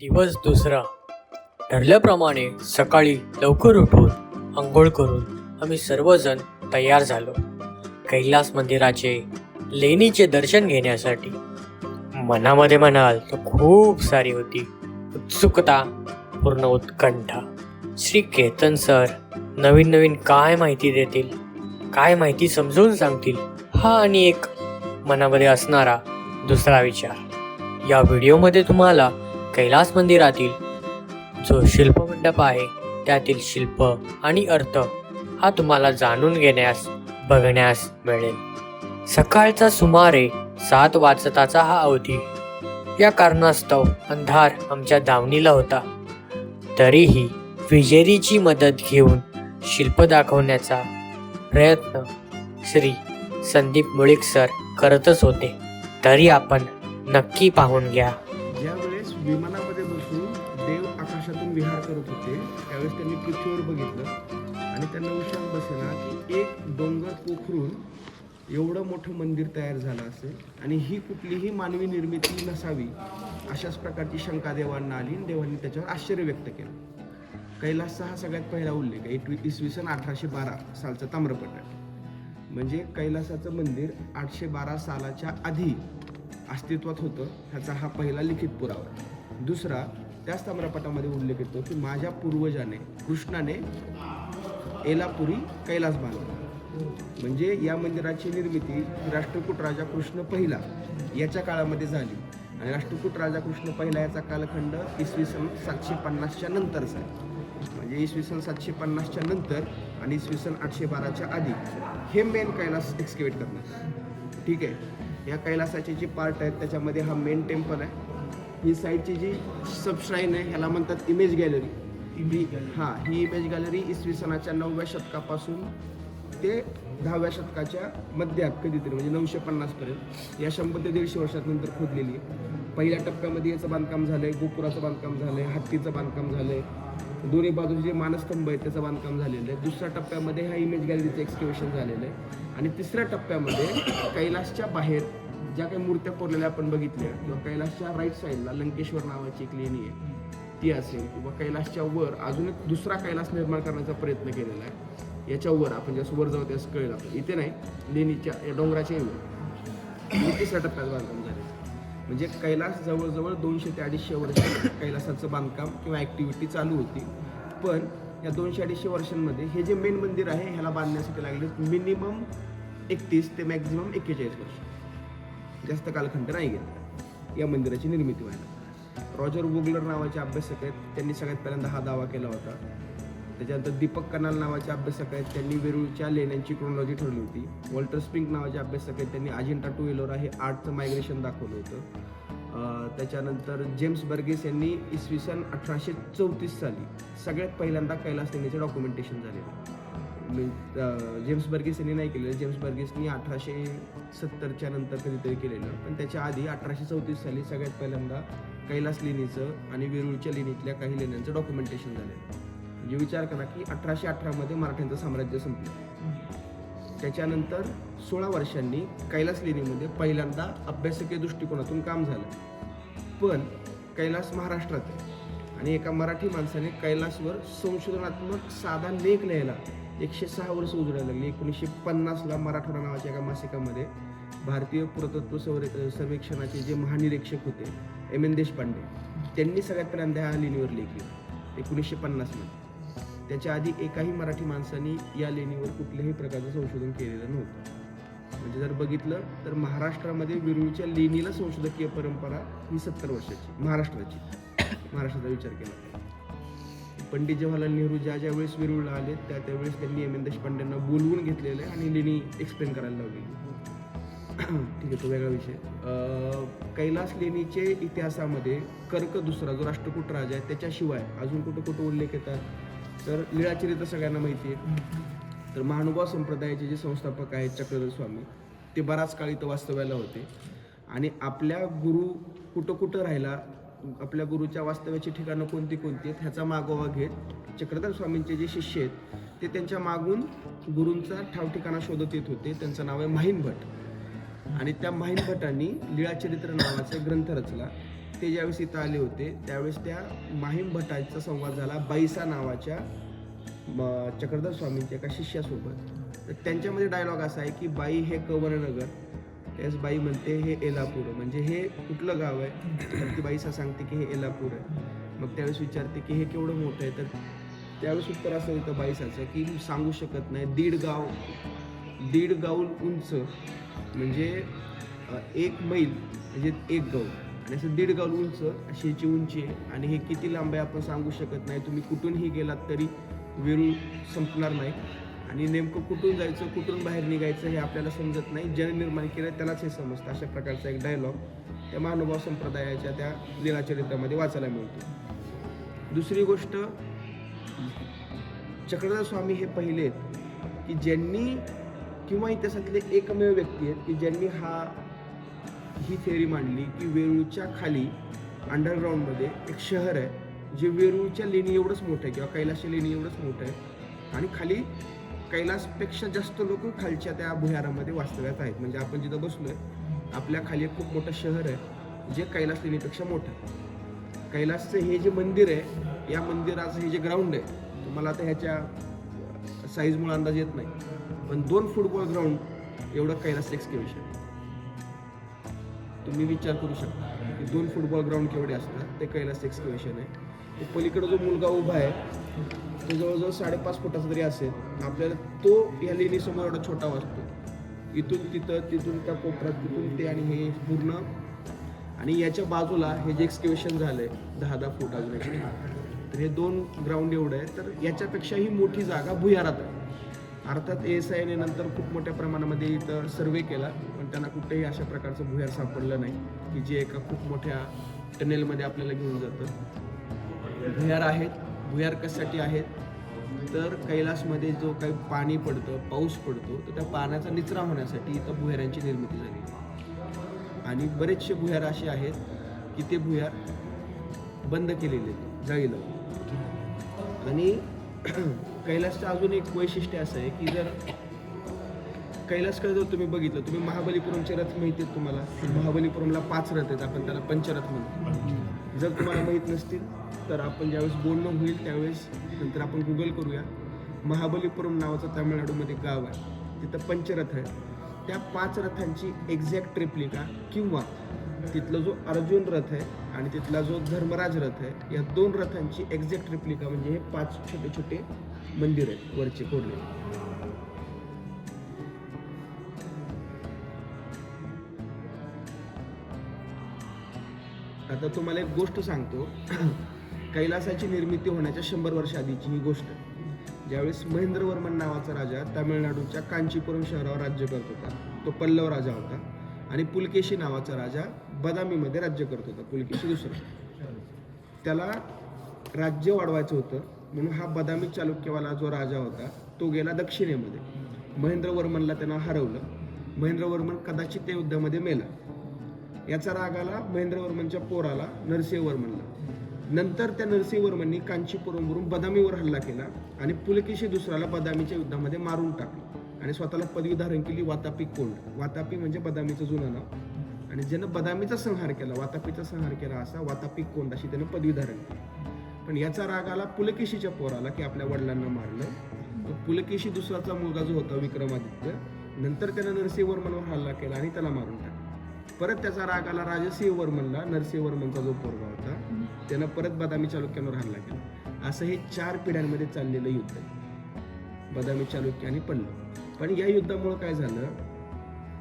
दिवस दुसरा. ठरल्याप्रमाणे सकाळी लवकर उठून अंघोळ करून आम्ही सर्वजण तयार झालो कैलास मंदिराचे लेणीचे दर्शन घेण्यासाठी. मनामध्ये म्हणाल तर खूप सारी होती उत्सुकता, पूर्ण उत्कंठा. श्री केतन सर नवीन नवीन काय माहिती देतील, काय माहिती समजून सांगतील, हा आणि एक मनामध्ये असणारा दुसरा विचार. या व्हिडिओमध्ये तुम्हाला कैलास मंदिरातील जो शिल्पमंडप आहे त्यातील शिल्प आणि अर्थ हा तुम्हाला जाणून घेण्यास बघण्यास मिळेल. सकाळचा सुमारे 7 वाजताचा हा अवधी. या कारणास्तव अंधार आमच्या दावणीला होता. तरीही विजेरीची मदत घेऊन शिल्प दाखवण्याचा प्रयत्न श्री संदीप मुळीक सर करतच होते. तरी आपण नक्की पाहून घ्या. ज्यावेळेस विमानामध्ये बसून देव आकाशातून विहार करत होते त्यावेळेस त्यांनी पृथ्वीवर बघितलं आणि त्यांना विचार बसला की एक डोंगर पोखरून एवढं मोठं मंदिर तयार झालं असेल आणि ही कुठलीही मानवी निर्मिती नसावी, अशाच प्रकारची शंका देवांना आली आणि देवांनी त्याच्यावर आश्चर्य व्यक्त केलं. कैलासचा हा सगळ्यात पहिला उल्लेख आहे इसवी सन 1812 सालचा ताम्रपत्र. म्हणजे कैलासाचं मंदिर 812 सालाच्या आधी अस्तित्वात होतं, ह्याचा हा पहिला लिखित पुरावा. दुसरा, त्याच ताम्रपटामध्ये उल्लेख येतो की माझ्या पूर्वजाने कृष्णाने एलापुरी कैलास बांधला. म्हणजे या मंदिराची निर्मिती राष्ट्रकूट राजा कृष्ण पहिला याच्या काळामध्ये झाली आणि राष्ट्रकूट राजा कृष्ण पहिला याचा कालखंड इसवी सन 750च्या नंतरचा आहे. म्हणजे इसवी सन 750च्या नंतर आणि इसवी सन 812च्या आधी हे मेन कैलास एक्सकेवेट करणार. ठीक आहे. या कैलासाचे जे पार्ट आहेत त्याच्यामध्ये हा मेन टेम्पल आहे. ही साईडची जी सबश्राईन आहे ह्याला म्हणतात इमेज गॅलरी. ही इमेज गॅलरी इसवी सनाच्या 9व्या शतकापासून ते 10व्या शतकाच्या मध्यात कधीतरी म्हणजे 950 पर्यंत या 100 ते 150 वर्षानंतर खोदलेली आहे. पहिल्या टप्प्यामध्ये याचं बांधकाम झालंय, गोपुराचं बांधकाम झालंय, हत्तीचं बांधकाम झालंय, दोन्ही बाजूचे जे मानस्तंभ आहेत त्याचं बांधकाम झालेलं आहे. दुसऱ्या टप्प्यामध्ये ह्या इमेज गॅलरीचं एक्सकेवेशन झालेलं आहे आणि तिसऱ्या टप्प्यामध्ये कैलासच्या बाहेर ज्या काही मूर्त्या कोरलेल्या आपण बघितल्या किंवा कैलासच्या राईट साईडला लंकेश्वर नावाची एक लेणी आहे ती असेल किंवा कैलासच्या वर अजून एक दुसरा कैलास निर्माण करण्याचा प्रयत्न केलेला आहे. याच्यावर आपण जसं वर जाऊ त्यास कळेल आपलं, इथे नाही, लेणीच्या या वर तिसऱ्या टप्प्यात बांधकाम झाले. म्हणजे कैलास जवळजवळ 200 ते 250 वर्ष कैलासाचं बांधकाम किंवा ॲक्टिव्हिटी चालू होती. पण या 200-250 वर्षांमध्ये हे जे मेन मंदिर आहे ह्याला बांधण्यासाठी लागले मिनिमम 31 ते मॅक्झिमम 41 वर्ष. जास्त कालखंड नाही गेला या मंदिराची निर्मिती व्हायला. रॉजर वोगलर नावाचे अभ्यासक आहेत, त्यांनी सगळ्यात पहिल्यांदा हा दावा केला होता. त्याच्यानंतर दीपक कनाल नावाचे अभ्यासक आहेत, त्यांनी वेरूळच्या लेण्यांची क्रोनॉलॉजी ठरवली होती. वॉल्टर स्प्रिंग नावाचे अभ्यासक आहेत, त्यांनी अजिंठा टू एलोरा हे आर्टचं मायग्रेशन दाखवलं होतं. त्याच्यानंतर जेम्स बर्गेस यांनी इसवी सन 1834 साली सगळ्यात पहिल्यांदा कैलास लेणीचे डॉक्युमेंटेशन झालेलं. जेम्स बर्गेस यांनी नाही केलेलं, जेम्स बर्गेसनी 1870च्या नंतर कधीतरी केलेलं. पण त्याच्या आधी 1834 साली सगळ्यात पहिल्यांदा कैलास लेणीचं आणि वेरूळच्या लेणीतल्या काही लेण्यांचं डॉक्युमेंटेशन झालेलं. म्हणजे विचार करा की 1818 मराठ्यांचं साम्राज्य संपलं. त्याच्यानंतर 16 वर्षांनी कैलास लेणीमध्ये पहिल्यांदा अभ्यासकीय दृष्टिकोनातून काम झालं. पण कैलास महाराष्ट्रात आहे आणि एका मराठी माणसाने कैलासवर संशोधनात्मक साधा लेख लिहायला 106 वर्ष उजडायला लागली. 1950ला मराठवाडा नावाच्या एका मासिकामध्ये भारतीय पुरातत्व सर्वेक्षणाचे जे महानिरीक्षक होते M.N. देशपांडे, त्यांनी सगळ्यात पहिल्यांदा ह्या लेणीवर लेख लिहिला 1950मध्ये. त्याच्या आधी एकाही मराठी माणसाने या लेणीवर कुठल्याही प्रकारचं संशोधन केलेलं नव्हतं. म्हणजे जर बघितलं तर महाराष्ट्रामध्ये वेरूळच्या लेणीला संशोधकीय परंपरा ही 70 वर्षाची महाराष्ट्राचा विचार केला. पंडित जवाहरलाल नेहरू ज्या वेळेस वेरूळला आले त्यावेळेस त्यांनी M.N. देशपांडेंना बोलवून घेतलेलं आहे आणि लेणी एक्सप्लेन करायला लावली. ठीक आहे, तो वेगळा विषय. कैलास लेणीचे इतिहासामध्ये कर्क दुसरा जो राष्ट्रकूट राजा आहे त्याच्याशिवाय अजून कुठं उल्लेख येतात तर लीळाचरित्र सगळ्यांना माहिती आहे. तर महानुभाव संप्रदायाचे जे संस्थापक आहेत चक्रधर स्वामी, ते बराच काळ इथं वास्तव्याला होते आणि आपल्या गुरु कुठं राहिला, आपल्या गुरुच्या वास्तव्याची ठिकाणं कोणती आहेत ह्याचा मागोवा घेत चक्रधर स्वामींचे जे शिष्य आहेत ते त्यांच्या मागून गुरूंचा ठाव ठिकाणा शोधत येत होते. त्यांचं नाव आहे माहीन भट आणि त्या माहीन भटांनी लीळाचरित्र नावाचा ग्रंथ रचला. ते ज्यावेळेस इथं आले होते त्यावेळेस त्या माहीम भटांचा संवाद झाला बाईसा नावाच्या चक्रधर स्वामींच्या एका शिष्यासोबत. तर त्यांच्यामध्ये डायलॉग असा आहे की बाई हे कवरनगर, त्याच बाई म्हणते हे एलापूर, म्हणजे हे कुठलं गाव आहे, तर ती बाईसा सांगते की हे एलापूर आहे. मग त्यावेळेस विचारते की हे केवढं मोठं आहे, तर त्यावेळेस उत्तर असं येतं बाईसाचं की सांगू शकत नाही, दीड गाऊल उंच, म्हणजे 1 मैल म्हणजे 1 गाऊल, आणि असं 1.5 गाऊल उंच अशी याची उंची आहे. आणि हे किती लांब आहे आपण सांगू शकत नाही, तुम्ही कुठूनही गेलात तरी वेरूळ संपणार नाही. आणि नेमकं कुठून जायचं कुठून बाहेर निघायचं हे आपल्याला समजत नाही, ज्याने निर्माण केलं त्यालाच हे समजतं. अशा प्रकारचा एक डायलॉग त्या महानुभाव संप्रदायाच्या त्या लीलाचरित्रामध्ये वाचायला मिळतो. दुसरी गोष्ट, चक्रधर स्वामी हे पहिले आहेत की ज्यांनी, किंवा इतिहासातले एकमेव व्यक्ती आहेत की ज्यांनी ही थेअरी मांडली की वेरूळच्या खाली अंडरग्राऊंडमध्ये एक शहर आहे जे वेरूळच्या लेणी एवढंच मोठं आहे किंवा कैलासच्या लेणी एवढंच मोठं आहे, आणि खाली कैलासपेक्षा जास्त लोक खालच्या त्या भुयारामध्ये वास्तव्यात आहेत. म्हणजे आपण जिथं बसलोय आपल्या खाली एक खूप मोठं शहर आहे जे कैलास लेणीपेक्षा मोठं आहे. कैलासचं हे जे मंदिर आहे, या मंदिराचं हे जे ग्राउंड आहे, तुम्हाला आता ह्याच्या साईजमुळे अंदाज येत नाही, पण 2 फुटबॉल ग्राउंड एवढं कैलास एक्सकेव्हेशन. तुम्ही विचार करू शकता की 2 फुटबॉल ग्राउंड केवढे असतात, ते कैलास एक्सकेव्हेशन आहे. तो पलीकडे जो मुलगा उभा आहे तो जवळजवळ 5.5 फुटाचा तरी असेल, आपल्याला तो या लेणीसमोर एवढा छोटा वाटतो. इथून तिथं, तिथून त्या कोपऱ्यात, तिथून ते, आणि हे पूर्ण, आणि याच्या बाजूला हे जे एक्सकेव्हेशन झालंय 10-10 फूट अजून, तर हे 2 ग्राउंड एवढं आहे. तर याच्यापेक्षाही मोठी जागा भुयारात आहे. अर्थात ASIने नंतर खूप मोठ्या प्रमाणामध्ये इथं सर्वे केला, पण त्यांना कुठेही अशा प्रकारचं भुयार सापडलं नाही की जे एका खूप मोठ्या टनेलमध्ये आपल्याला घेऊन जातं. भुयार आहेत. भुयार कशासाठी आहेत, तर कैलासमध्ये जो काही पाणी पडतं, पाऊस पडतो, तर त्या पाण्याचा निचरा होण्यासाठी इथं भुयारांची निर्मिती झाली. आणि बरेचसे भुयार असे आहेत की ते भुयार बंद केलेले जाळी लावून. आणि कैलासचं अजून एक वैशिष्ट्य असं आहे की जर कैलासकडे जर तुम्ही बघितलं, तुम्ही महाबलीपुरमचे रथ माहिती आहेत तुम्हाला, महाबलीपुरमला 5 रथ आहेत, आपण त्याला पंचरथ म्हणतो. जर तुम्हाला माहीत नसतील तर आपण ज्यावेळेस बोलणं होईल त्यावेळेस नंतर आपण गुगल करूया. महाबलीपुरम नावाचं तामिळनाडूमध्ये गाव आहे, तिथं पंचरथ आहे. त्या 5 रथांची एक्झॅक्ट रेप्लिका, किंवा तिथला जो अर्जुन रथ आहे आणि तिथला जो धर्मराज रथ आहे, या 2 रथांची एक्झॅक्ट रेप्लिका म्हणजे हे 5 छोटे छोटे मंदिर आहेत वरचे कोरलेले. आता तुम्हाला एक गोष्ट सांगतो. कैलासाची निर्मिती होण्याच्या 100 वर्ष आधीची ही गोष्ट. ज्यावेळेस महेंद्रवर्मन नावाचा राजा तामिळनाडूच्या कांचीपुरम शहरावर राज्य करत होता, तो पल्लव राजा होता. आणि पुलकेशी नावाचा राजा बदामीमध्ये राज्य करत होता, पुलकेशी दुसरा. त्याला राज्य वाढवायचं होतं म्हणून हा बदामी चालुक्यवाला जो राजा होता तो गेला दक्षिणेमध्ये. महेंद्रवर्मनला त्यानं हरवलं. महेंद्रवर्मन कदाचित त्या युद्धामध्ये मेला. याचा राग आला महेंद्रवर्मनच्या पोराला नरसिंहवर्मनला. नंतर त्या नरसिंहवर्मननी कांचीपुरमवरून बदामीवर हल्ला केला आणि पुलकेशी दुसऱ्याला बदामीच्या युद्धामध्ये मारून टाकलं आणि स्वतःला पदवी धारण केली वातापी कोंड. वातापी म्हणजे बदामीचं जुनं नाव. आणि ज्यानं बदामीचा संहार केला, वातापीचा संहार केला, असा वातापी कोंड अशी त्यानं पदवी धारण केली. पण याचा राग आला पुलकेशीच्या पोराला की आपल्या वडिलांना मारलं. तो पुलकेशी दुसराचा मुलगा जो होता विक्रमादित्य, नंतर त्यानं नरसिंहवर्मनवर हल्ला केला आणि त्याला मारून टाकलं. परत त्याचा राग आला राजसिंहवर्मनला, नरसिंहवर्मनचा जो पोरगा होता त्यानं परत बदामी चालुक्यांवर हल्ला केला. असं हे 4 पिढ्यांमध्ये चाललेलं युद्ध आहे, बदामी चालुक्य आणि पल्लव. पण या युद्धामुळे काय झालं,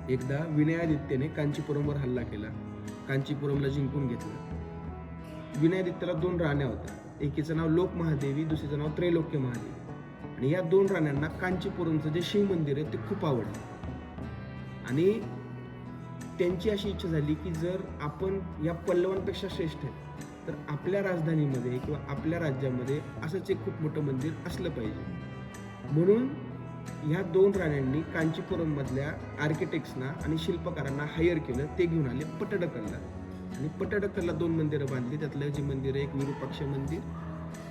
एकदा विनयादित्यने कांचीपुरमवर हल्ला केला, कांचीपुरमला जिंकून घेतलं. विनयादित्यला 2 राण्या होत्या, एकीचं नाव लोक महादेवी, दुसरीचं नाव त्रैलोक्य महादेवी. आणि या 2 राण्यांना कांचीपुरमचं जे शिव मंदिर आहे ते खूप आवडलं. आणि त्यांची अशी इच्छा झाली की जर आपण या पल्लवांपेक्षा श्रेष्ठ आहे तर आपल्या राजधानीमध्ये किंवा आपल्या राज्यामध्ये असंच एक खूप मोठं मंदिर असलं पाहिजे. म्हणून ह्या 2 राण्यांनी कांचीपुरममधल्या आर्किटेक्ट्सना आणि शिल्पकारांना हायर केलं. ते घेऊन आले पटडकलला, आणि पटडकलला 2 मंदिरं बांधली. त्यातलं जे मंदिर आहे एक विरूपाक्ष मंदिर,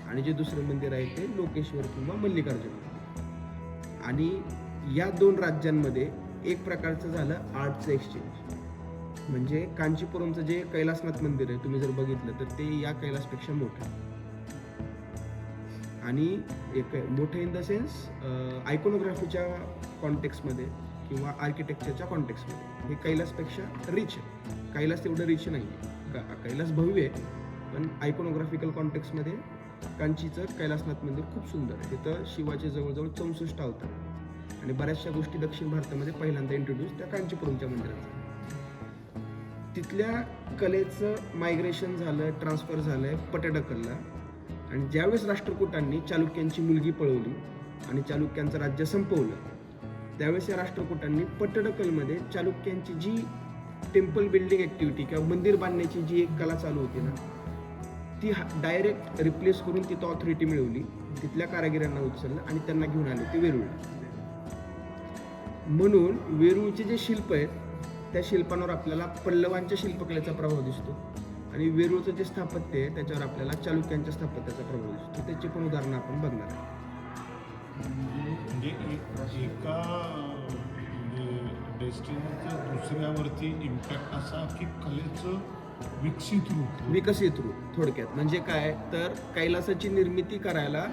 आणि जे दुसरं मंदिर आहे ते लोकेश्वर किंवा मल्लिकार्जुन मंदिर. आणि या 2 राज्यांमध्ये एक प्रकारचं झालं आर्टचं एक्सचेंज. म्हणजे कांचीपुरमचं जे कैलासनाथ मंदिर आहे तुम्ही जर बघितलं तर ते या कैलासपेक्षा मोठं आहे. आणि एक मोठं इन द सेन्स आयकोनोग्राफीच्या कॉन्टेक्स्टमध्ये किंवा आर्किटेक्चरच्या कॉन्टेक्स्टमध्ये हे कैलासपेक्षा रिच आहे. कैलास तेवढं रिच नाही आहे, कैलास भव्य आहे, पण आयकोनोग्राफिकल कॉन्टेक्स्टमध्ये कांचीचं कैलासनाथ मंदिर खूप सुंदर आहे. तिथं शिवाचे जवळजवळ 64 अवतार आणि बऱ्याचशा गोष्टी दक्षिण भारतामध्ये पहिल्यांदा इंट्रोड्यूस त्या कांचीपुरमच्या मंदिरात. तिथल्या कलेचं मायग्रेशन झालं, ट्रान्सफर झालंय पट्टडकलला. आणि ज्यावेळेस राष्ट्रकूटांनी चालुक्यांची मुलगी पळवली आणि चालुक्यांचं राज्य संपवलं, त्यावेळेस या राष्ट्रकूटांनी पट्टडकलमध्ये चालुक्यांची जी टेम्पल बिल्डिंग ॲक्टिव्हिटी किंवा मंदिर बांधण्याची जी एक कला चालू होती ना, ती डायरेक्ट रिप्लेस करून तिथं ऑथॉरिटी मिळवली, तिथल्या कारागिरांना उचललं आणि त्यांना घेऊन आले ते वेरूळ. म्हणून वेरूळचे जे शिल्प आहेत त्या शिल्पांवर आपल्याला पल्लवांच्या शिल्पकलेचा प्रभाव दिसतो आणि वेरूळचं जे स्थापत्य आहे त्याच्यावर आपल्याला चालुक्यांच्या स्थापत्याचा प्रभाव दिसतो. त्याची पण उदाहरणं आपण बघणार आहे. म्हणजे एका डेस्टिनीचं दुसऱ्यावरती इम्पॅक्ट असा की कलेचं विकसित रूप थोडक्यात म्हणजे काय तर कैलासाची निर्मिती करायला,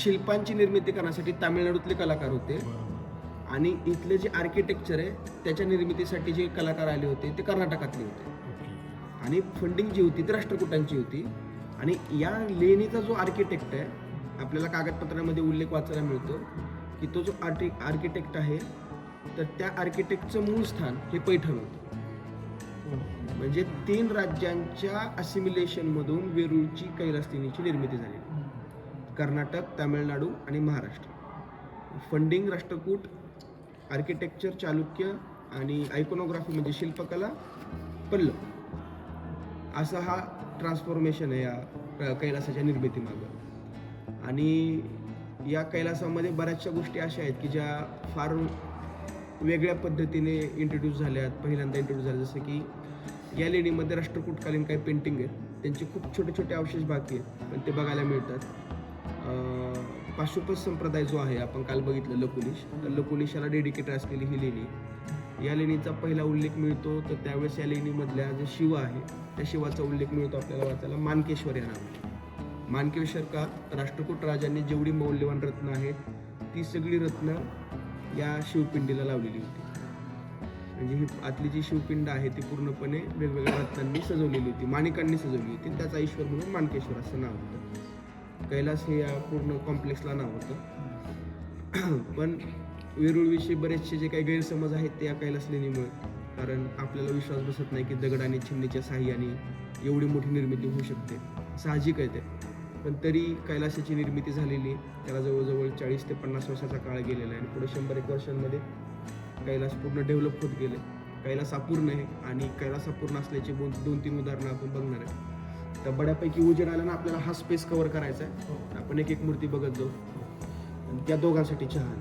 शिल्पांची निर्मिती करण्यासाठी तामिळनाडूतले कलाकार होते आणि इथले जे आर्किटेक्चर आहे त्याच्या निर्मितीसाठी जे कलाकार आले होते ते कर्नाटकातले होते आणि फंडिंग जी होती ती राष्ट्रकूटांची होती. आणि या लेणीचा जो आर्किटेक्ट आहे, आपल्याला कागदपत्रामध्ये उल्लेख वाचायला मिळतो की तो जो आर्किटेक्ट आहे तर त्या आर्किटेक्टचं मूळ स्थान हे पैठण होतं. म्हणजे 3 राज्यांच्या असिमिलेशनमधून वेरूळची कैलासलेणीची निर्मिती झाली. कर्नाटक, तामिळनाडू आणि महाराष्ट्र. फंडिंग राष्ट्रकूट, आर्किटेक्चर चालुक्य आणि आयकोनोग्राफी म्हणजे शिल्पकला पल्लव, असा हा ट्रान्सफॉर्मेशन आहे या कैलासाच्या निर्मितीमागं. आणि या कैलासामध्ये बऱ्याचशा गोष्टी अशा आहेत की ज्या फार वेगळ्या पद्धतीने इंट्रोड्यूस झाल्यात, पहिल्यांदा इंट्रोड्यूस झाल्या. जसं की या लेणीमध्ये राष्ट्रकूटकालीन काही पेंटिंग आहेत, त्यांचे खूप छोटे छोटे अवशेष बाकी आहेत पण ते बघायला मिळतात. पाशुपत संप्रदाय जो आहे, आपण काल बघितलं लकुलिश, तर लकुलिशाला डेडिकेटेड असलेली ही लेणी. या लेणीचा पहिला उल्लेख मिळतो तर त्यावेळेस या लेणीमधल्या जे शिव आहे त्या शिवाचा उल्लेख मिळतो आपल्याला वाचायला मानकेश्वर या नावाने. मानकेश्वर का राष्ट्रकूट राजांनी जेवढी मौल्यवान रत्न आहेत ती सगळी रत्न या शिवपिंडीला लावलेली होती. म्हणजे ही आतली जी शिवपिंड आहे ती पूर्णपणे वेगवेगळ्या रत्नांनी सजवलेली होती, माणिकांनी सजवली होती. त्याचा ईश्वर म्हणून मानकेश्वर असं नाव होतं. कैलास हे या पूर्ण कॉम्प्लेक्सला नाव होतं. पण वेरूळविषयी बरेचसे जे काही गैरसमज आहेत ते या कैलास लेणीमुळे, कारण आपल्याला विश्वास बसत नाही की दगड आणि चिमणीच्या साह्याने एवढी मोठी निर्मिती होऊ शकते. साहजिक आहे ते, पण तरी कैलासाची निर्मिती झालेली, त्याला जवळजवळ 40 ते 50 वर्षाचा काळ गेलेला आहे आणि पुढे 100-1 वर्षांमध्ये कैलास पूर्ण डेव्हलप होत गेले. कैलास अपूर्ण आहे आणि कैलास अपूर्ण असल्याची 2-3 उदाहरणं आपण बघणार आहे. तर बऱ्यापैकी उजेड आला ना, आपल्याला हा स्पेस कव्हर करायचा आहे. आपण एक एक मूर्ती बघत जाऊ. आणि त्या दोघांसाठी चहा.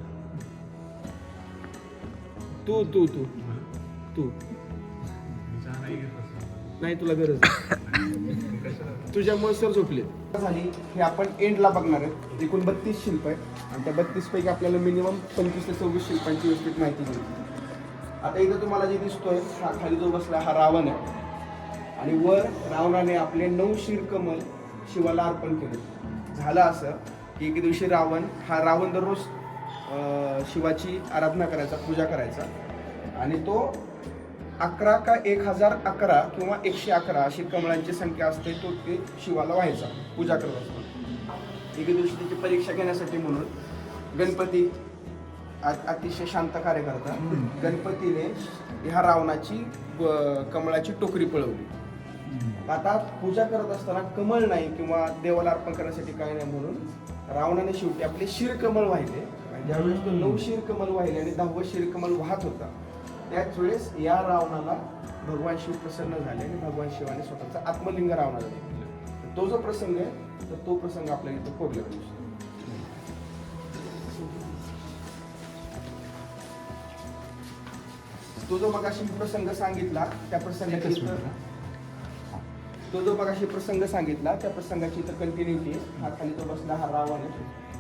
तू तू तू तू नाही, तुला गरज तुझ्यामुळे सर झोपले झाली. हे आपण एंडला बघणार आहे. एकूण 32 शिल्प आहेत आणि त्या 32 पैकी आपल्याला मिनिमम 25 ते 26 शिल्पांची व्यवस्थित माहिती घ्यायची. आता इथं तुम्हाला जे दिसतोय हा खाली जो बसला हा रावण आहे आणि वर रावणाने आपले 9 शिरकमल शिवाला अर्पण केले. झालं असं की एक दिवशी रावण दररोज शिवाची आराधना करायचा, पूजा करायचा आणि तो 11 का 1011 किंवा 111 अशी कमळांची संख्या असते, तो ते शिवाला व्हायचा पूजा करत असतो. एके दिवशी त्याची परीक्षा घेण्यासाठी म्हणून गणपती अतिशय शांत कार्य करतात. गणपतीने ह्या रावणाची कमळाची टोकरी पळवली. आता पूजा करत असताना कमळ नाही किंवा देवाला अर्पण करण्यासाठी काय नाही म्हणून रावणाने शेवटी आपले शिरकमळ वाहिले. आणि ज्यावेळेस तो 9 शिरकमल वाहिले आणि 10वं शिरकमल वाहत होता त्याच वेळेस या रावणाला भगवान शिव प्रसन्न झाले आणि भगवान शिवाने स्वतःचा आत्मलिंग रावणाला दिलं. तो जो प्रसंग आहे तर तो प्रसंग आपल्याला इथं कोरलेला दिसतो. तो जो मगाशी प्रसंग सांगितला त्या प्रसंगाची त्या प्रसंगाची इथं कंटिन्युटी. हा खाली तो बसला हा रावण आहे,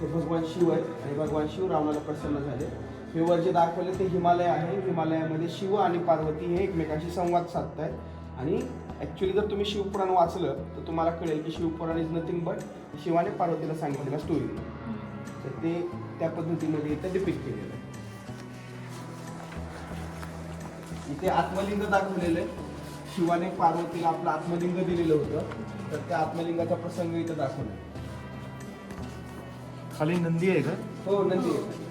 तो भगवान शिव आहे आणि भगवान शिव रावणाला प्रसन्न झाले हे वर जे दाखवले ते हिमालय आहे. हिमालयामध्ये शिव आणि पार्वती हे एकमेकांशी संवाद साधत आहेत. आणि ॲक्च्युली जर तुम्ही शिवपुराण वाचलं तर तुम्हाला कळेल की शिवपुराण इज नथिंग बट शिवाने पार्वतीला सांगितलेला स्टोरी. तर ते त्या पद्धतीमध्ये इथं डिपिक्ट केलेलं आहे. इथे आत्मलिंग दाखवलेलं आहे. शिवाने पार्वतीला आपलं आत्मलिंग दिलेलं होतं, तर त्या आत्मलिंगाचा प्रसंग इथं दाखवला. खाली नंदी आहे का? हो, नंदी आहे.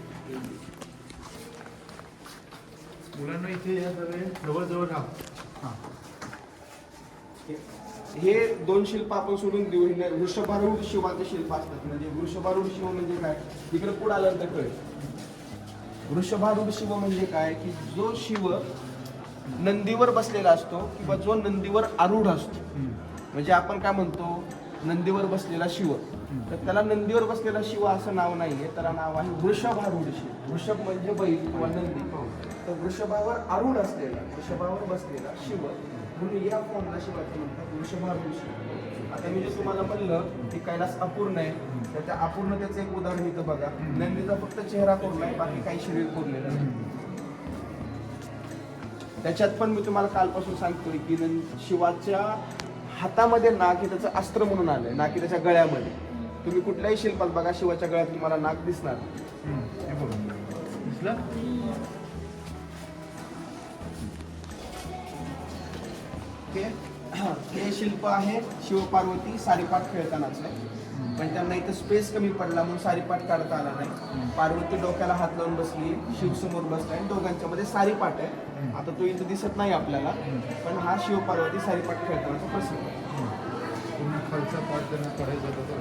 मुलांना इथे या सगळे जवळजवळ राहा. हां, हे दोन शिल्प आपण सोडून देऊ. हे वृषभारूढ शिवाचे शिल्प असतात. म्हणजे वृषभारूढ शिव म्हणजे काय, इकडे पुढे आल्यानंतर कळेल. वृषभारूढ शिव म्हणजे काय की जो शिव नंदीवर बसलेला असतो किंवा जो नंदीवर आरूढ असतो. म्हणजे आपण काय म्हणतो, नंदीवर बसलेला शिव. तर त्याला नंदीवर बसलेला शिव असं नाव नाहीये, त्याला नाव आहे वृषभारूढ शिव. वृषभ म्हणजे बैल किंवा नंदी. तर वृषभावर आरूढ असलेला, वृषभावर बसलेला शिव म्हणून या फॉर्मला शिवाचं म्हणतात वृषभारूढ शिव. आता मी जे तुम्हाला म्हणलं की कैलास अपूर्ण आहे, तर त्या अपूर्णतेचं एक उदाहरण इथं बघा. नंदीचा फक्त चेहरा कोरला आहे, बाकी काही शरीर कोरलेलं नाही. त्याच्यात पण मी तुम्हाला कालपासून सांगतोय की शिवाच्या हातामध्ये नाग हे त्याचं अस्त्र म्हणून आलंय, ना की त्याच्या गळ्यामध्ये. तुम्ही कुठल्याही शिल्पात बघा, शिवाच्या गळ्यात तुम्हाला नाग दिसणार. हे बघा दिसलं. हे शिल्प आहे शिव पार्वती सारीपाट खेळतानाच आहे. पण त्यांना इथं स्पेस कमी पडला म्हणून सारीपाट काढता आला नाही. पार्वती डोक्याला हात लावून बसली, शिव समोर बसलाय आणि दोघांच्या मध्ये सारीपाट आहे. आता तो इथं दिसत नाही आपल्याला, पण हा शिव पार्वती सारीपाट खेळतानाचा प्रसंग आहे. पूर्ण खालचा पाठ त्यांना काढायचा होता.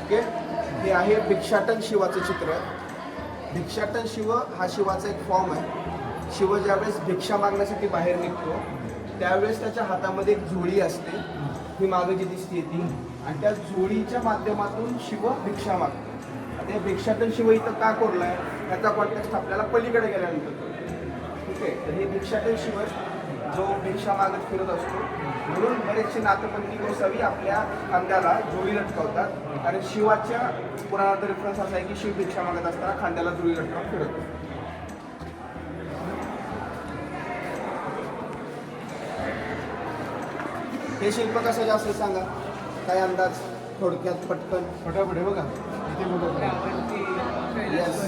ओके, हे आहे भिक्षाटन शिवाचं चित्र. भिक्षाटन शिव हा शिवाचा एक फॉर्म आहे. शिव ज्यावेळेस भिक्षा मागण्यासाठी बाहेर निघतो त्यावेळेस त्याच्या हातामध्ये एक झोळी असते, ही मागं जी दिसते ती, आणि त्या झोळीच्या माध्यमातून शिव भिक्षा मागतो. आता हे भिक्षाटन शिव इथं का कोरलाय याचा कॉन्टेक्स्ट आपल्याला पलीकडे गेल्यानंतर कळेल. ठीक आहे, तर हे भिक्षाटन शिव जो भिक्षा मागत फिरत असतो. म्हणून बरेचसे नाथपंथी गोसावी आपल्या खांद्याला जोडी लटकावतात, आणि शिवाच्या पुराणाचा रेफरन्स असा आहे की शिव भिक्षा मागत असताना खांद्याला जोडी लटकावून फिरत असतो. हे शिल्प कसं जास्त सांगा, काय अंदाज, थोडक्यात पटकन फटाफट आहे बघा इथे बघा. येस,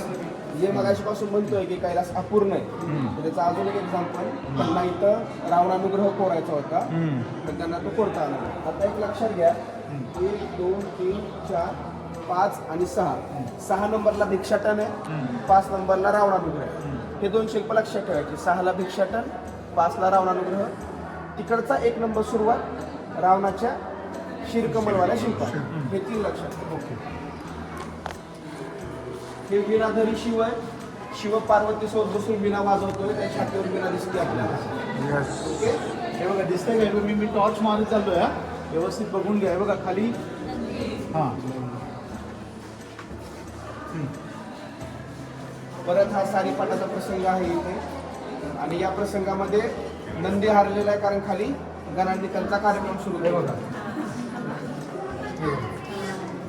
जे मगाशीपासून म्हणतोय की कैलास अपूर्ण आहे, तर त्याचा अजून एक एक्झाम्पल. त्यांना इथं रावणानुग्रह कोरायचा होता, तर त्यांना तो कोरता आला. आता एक लक्षात घ्या, 1 2 3 4 5 आणि 6. 6 नंबरला भिक्षाटन आहे, 5 नंबरला रावणानुग्रह आहे. हे दोन शिल्प लक्षात ठेवायचे. 6ला भिक्षाटन, 5ला रावणानुग्रह. तिकडचा 1 नंबर सुरुवात रावणाच्या शिरकमलवाल्या शिल्पात. हे 3 लक्षात ठेवा. ओके. हे विणाधारी शिव आहे. शिव पार्वती सोबत बसून विणा वाजवतोय, त्या छातीवर विणा दिसते आपल्याला. ओके, हे बघा दिसतंय का? मी टॉर्च मारत चाललोय. हा, व्यवस्थित बघून घ्या. हे बघा खाली. हां, परत हा सारीपाटाचा प्रसंग आहे इथे, आणि या प्रसंगामध्ये नंदी हारलेला आहे कारण खाली गणांनी त्यांचा कार्यक्रम सुरू केला होता.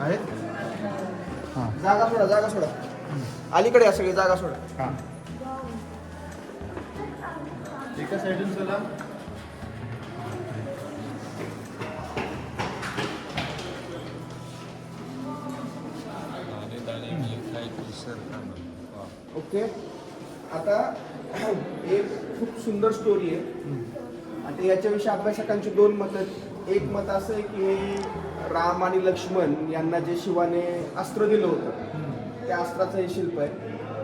आहेत. हां, जागा सोडा, जागा सोडा. अलीकडे या सगळी, जागा सोडा. हां. एका साईडून चला. ओके, आता एक खूप सुंदर स्टोरी आहे, आणि याच्याविषयी अभ्यासकांची 2 मतं आहेत. एक मत असं आहे की राम आणि लक्ष्मण यांना जे शिवाने अस्त्र दिलं होतं त्या अस्त्राचं हे शिल्प आहे.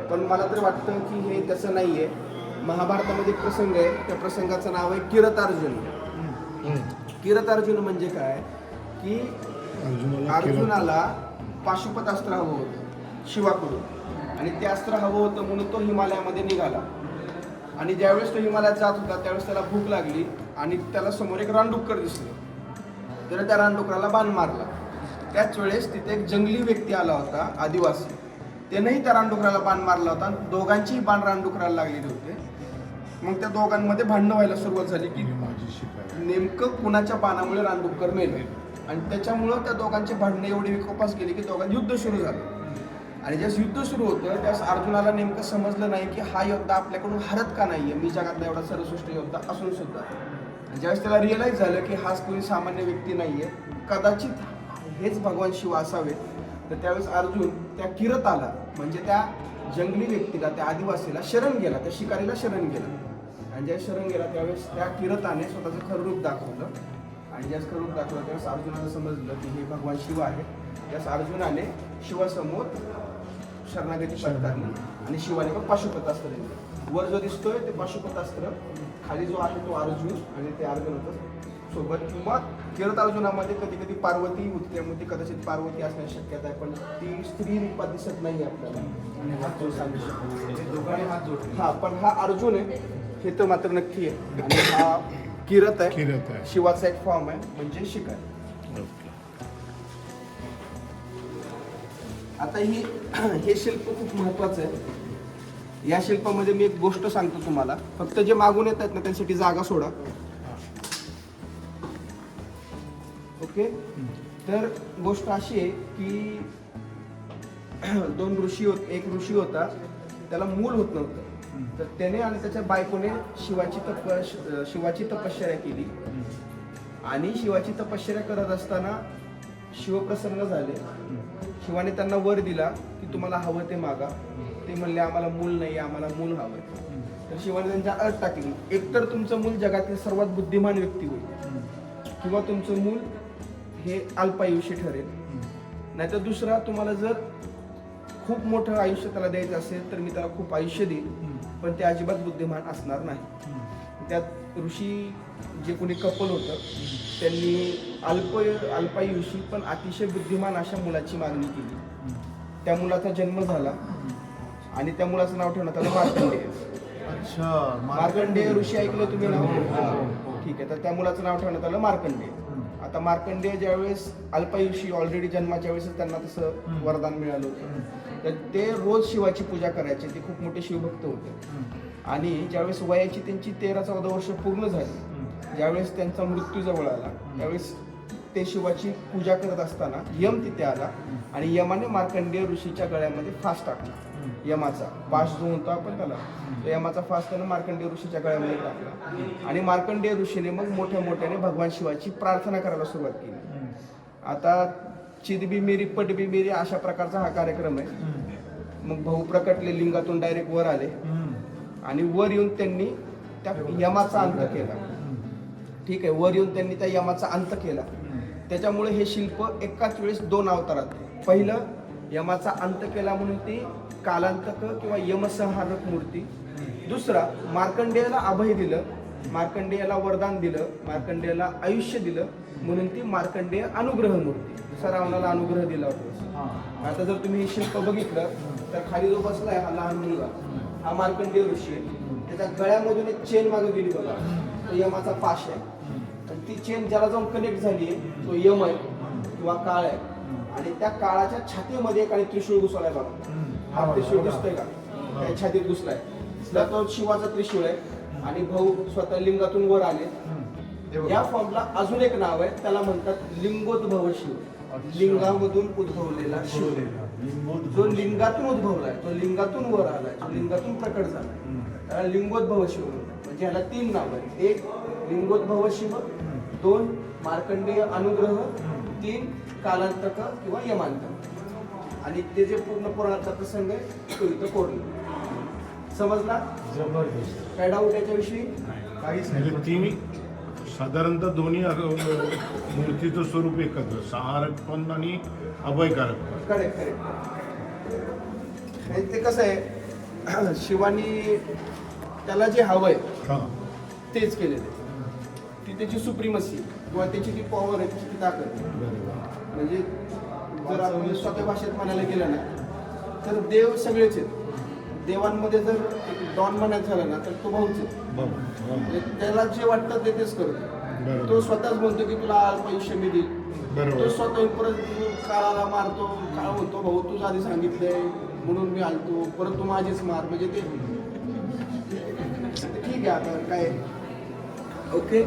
पण मला तर वाटतं की हे तसं नाही आहे. महाभारतामध्ये एक प्रसंग आहे, त्या प्रसंगाचं नाव आहे किरतार्जुन. किरतार्जुन म्हणजे काय की अर्जुनाला पाशुपत अस्त्र हवं होतं शिवाकडून, आणि ते अस्त्र हवं होतं म्हणून तो हिमालयामध्ये निघाला. आणि ज्यावेळेस तो हिमालयात जात होता त्यावेळेस त्याला भूक लागली, आणि त्याला समोर एक रानडुक्कर दिसलं. त्याने त्या रानडुकराला बाण मारला. त्याच वेळेस तिथे एक जंगली व्यक्ती आला होता, आदिवासी. त्यानेही त्या रानडुकराला बाण मारला होता. दोघांचीही बाण रानडुकराला लागलेले होते. मग त्या दोघांमध्ये भांडणं व्हायला सुरुवात झाली की नेमकं कुणाच्या बाणामुळे रानडुक्कर मेलं. आणि त्याच्यामुळं त्या दोघांची भांडणं एवढी विकोपास गेली की दोघांचं युद्ध सुरू झालं. आणि ज्यावेळेस युद्ध सुरू होतं त्यावेळेस अर्जुनाला नेमकं समजलं नाही की हा योद्धा आपल्याकडून हरत का नाहीये, मी जगातला एवढा सर्वश्रेष्ठ योद्धा असून सुद्धा. आणि ज्यावेळेस त्याला रिअलाईज झालं की हाच कोणी सामान्य व्यक्ती नाहीये, कदाचित हेच भगवान शिव असावे, तर त्यावेळेस अर्जुन त्या किरताला म्हणजे त्या जंगली व्यक्तीला, त्या आदिवासीला शरण गेला, त्या शिकारीला शरण गेला. आणि ज्या शरण गेला त्यावेळेस त्या किरताने स्वतःचं खरं रूप दाखवलं. आणि ज्यावेळेस खरं रूप दाखवलं त्यावेळेस अर्जुनाला समजलं की हे भगवान शिव आहे. त्यावेळेस अर्जुनाने शिवासमोर शरणागती पत्करली आणि शिवाने पण पाशुपतास्त्र दिलं. वर जो दिसतोय ते पाशुपतास्त्र, खाली जो आहे तो अर्जुन आणि ते अर्जुन होतं सोबत. किंवा किरत अर्जुनामध्ये कधी कधी पार्वती होती, त्यामुळे कदाचित पार्वती असण्याची शक्यता आहे, पण ती स्त्री रूपात दिसत नाही आपल्याला. आणि हात जोड सांगू शकतो दोघांनी हात जोडले. हा, पण हा अर्जुन आहे हे तर मात्र नक्की आहे. आणि हा किरत आहे, शिवाचा एक फॉर्म आहे म्हणजे शिकार. आता हे शिल्प खूप महत्वाचं आहे. या शिल्पामध्ये मी एक गोष्ट सांगतो तुम्हाला, फक्त जे मागून येत आहेत ना त्यांसाठी जागा सोडा. ओके, तर गोष्ट अशी आहे की दोन ऋषी होते. एक ऋषी होता, त्याला मूल होत नव्हतं, तर त्याने आणि त्याच्या बायकोने शिवाची तपश्चर्या केली. आणि शिवाची तपश्चर्या करत असताना शिव प्रसन्न झाले. शिवाने त्यांना वर दिला की तुम्हाला हवं ते मागा. ते म्हणले आम्हाला मूल नाही, आम्हाला मूल हवं. तर शिवाने त्यांच्या अट टाकली, एकतर तुमचं मूल जगातील सर्वात बुद्धिमान व्यक्ती होईल, किंवा तुमचं मूल हे अल्पायुषी ठरेल, नाहीतर दुसरा, तुम्हाला जर खूप मोठं आयुष्य त्याला द्यायचं असेल तर मी त्याला खूप आयुष्य देईल, पण ते अजिबात बुद्धिमान असणार नाही. त्यात ऋषी जे कोणी कपल होतं त्यांनी अल्पायुषी पण अतिशय बुद्धिमान अशा मुलाची मागणी केली. त्या मुलाचा जन्म झाला आणि त्या मुलाचं नाव ठेवण्यात आलं मार्कंडेय. अच्छा, मार्कंडेय ऋषी ऐकलं तुम्ही नाव? ठीक आहे, तर त्या मुलाचं नाव ठेवण्यात आलं मार्कंडेय. आता मार्कंडेय ज्यावेळेस अल्पायुषी ऑलरेडी जन्माच्या वेळेस त्यांना तसं वरदान मिळालं होतं, तर ते रोज शिवाची पूजा करायचे. ते खूप मोठे शिवभक्त होते. आणि ज्यावेळेस वयाची त्यांची 13-14 वर्ष पूर्ण झाली, ज्यावेळेस त्यांचा मृत्यू जवळ आला, त्यावेळेस ते शिवाची पूजा करत असताना यम तिथे आला आणि यमाने मार्कंडेय ऋषीच्या गळ्यामध्ये फास टाकला. यमाचा पाश जो म्हणतो आपण त्याला, तो यमाचा फास त्यानं मार्कंडेय ऋषीच्या गळ्यामध्ये टाकला. आणि मार्कंडेय ऋषीने मग मोठ्या मोठ्याने भगवान शिवाची प्रार्थना करायला सुरुवात केली. आता चिदबी मेरी पटबी मेरी अशा प्रकारचा हा कार्यक्रम आहे. मग भाऊ प्रकटले लिंगातून डायरेक्ट वर आले आणि वर येऊन त्यांनी त्या यमाचा अंत केला. ठीक आहे, वर येऊन त्यांनी त्या यमाचा अंत केला. त्याच्यामुळे हे शिल्प एकाच वेळेस दोन अवतारात. पहिलं यमाचा अंत केला म्हणून ती कालांतक किंवा यमसंहारक मूर्ती. दुसरा मार्कंडेयाला अभय दिलं, मार्कंडेयाला वरदान दिलं, मार्कंडेयाला आयुष्य दिलं म्हणून ती मार्कंडेय अनुग्रह मूर्ती. जसा रावणाला अनुग्रह दिला होता. आता जर तुम्ही हे शिल्प बघितलं तर खाली जो बसलाय हा लहान मुलगा, हा मार्कंडेय ऋषी आहे. त्याच्या गळ्यामधून एक चेन मागे गेली बघा, तो यमाचा पाश आहे. आणि ती चेन ज्याला जाऊन कनेक्ट झाली आहे तो यम आहे किंवा काळ आहे. आणि त्या काळाच्या छातीमध्ये एक आणि त्रिशूळ घुसलाय बघा. हा त्रिशूळ दिसतोय का? त्या छातीत घुसलाय. तो शिवाचा त्रिशूळ आहे. आणि भाऊ स्वतः लिंगातून वर आले. या फॉर्मला अजून एक नाव आहे, त्याला म्हणतात लिंगोद्भव शिव. लिंगामधून उद्भवलेला शिव, जो लिंगातून उद्भवलाय, तो लिंगातून वर आलाय, तो लिंगातून प्रकट झालाय, त्याला लिंगोद्भव शिव म्हणतात. म्हणजे ह्याला 3 नाव आहेत. 1 लिंगोद्भव शिव, 2 मार्कंडेय अनुग्रह, 3 कालांतक किंवा यमांतक. आणि ते जे पूर्ण पुराणाचा प्रसंग आहे तो इथं कोरला. समजला? जबरदस्त. काय डाऊट याच्याविषयी? काहीच म्हणजे नाही. तिन्ही साधारणतः दोन्ही मूर्तीचं स्वरूप एकत्र, सहारक पण आणि अभयकारक पण. Correct correct. ते कसं आहे, शिवानी त्याला जे हवंय हां, तेच केलेलं आहे. ती त्याची सुप्रीमसी किंवा त्याची ती पॉवर आहे, त्याची ती ताकद आहे. म्हणजे जर आपण स्वतः भाषेत म्हणायला गेलं ना तर देव सगळेच आहेत. देवांमध्ये जर एक डॉन म्हणायचं झालं ना तर तो भाऊच आहे. म्हणजे त्याला जे वाटतं तेच करतो. तो स्वतःच म्हणतो की तुला अल्पायुष्य मी देईल. तो स्वतः परत काळाला मारतो. काळ म्हणतो भाऊ तुझं आधी सांगितलंय म्हणून मी आलतो, परत तू माझीच मार. म्हणजे ते ठीक आहे. आता काय ओके,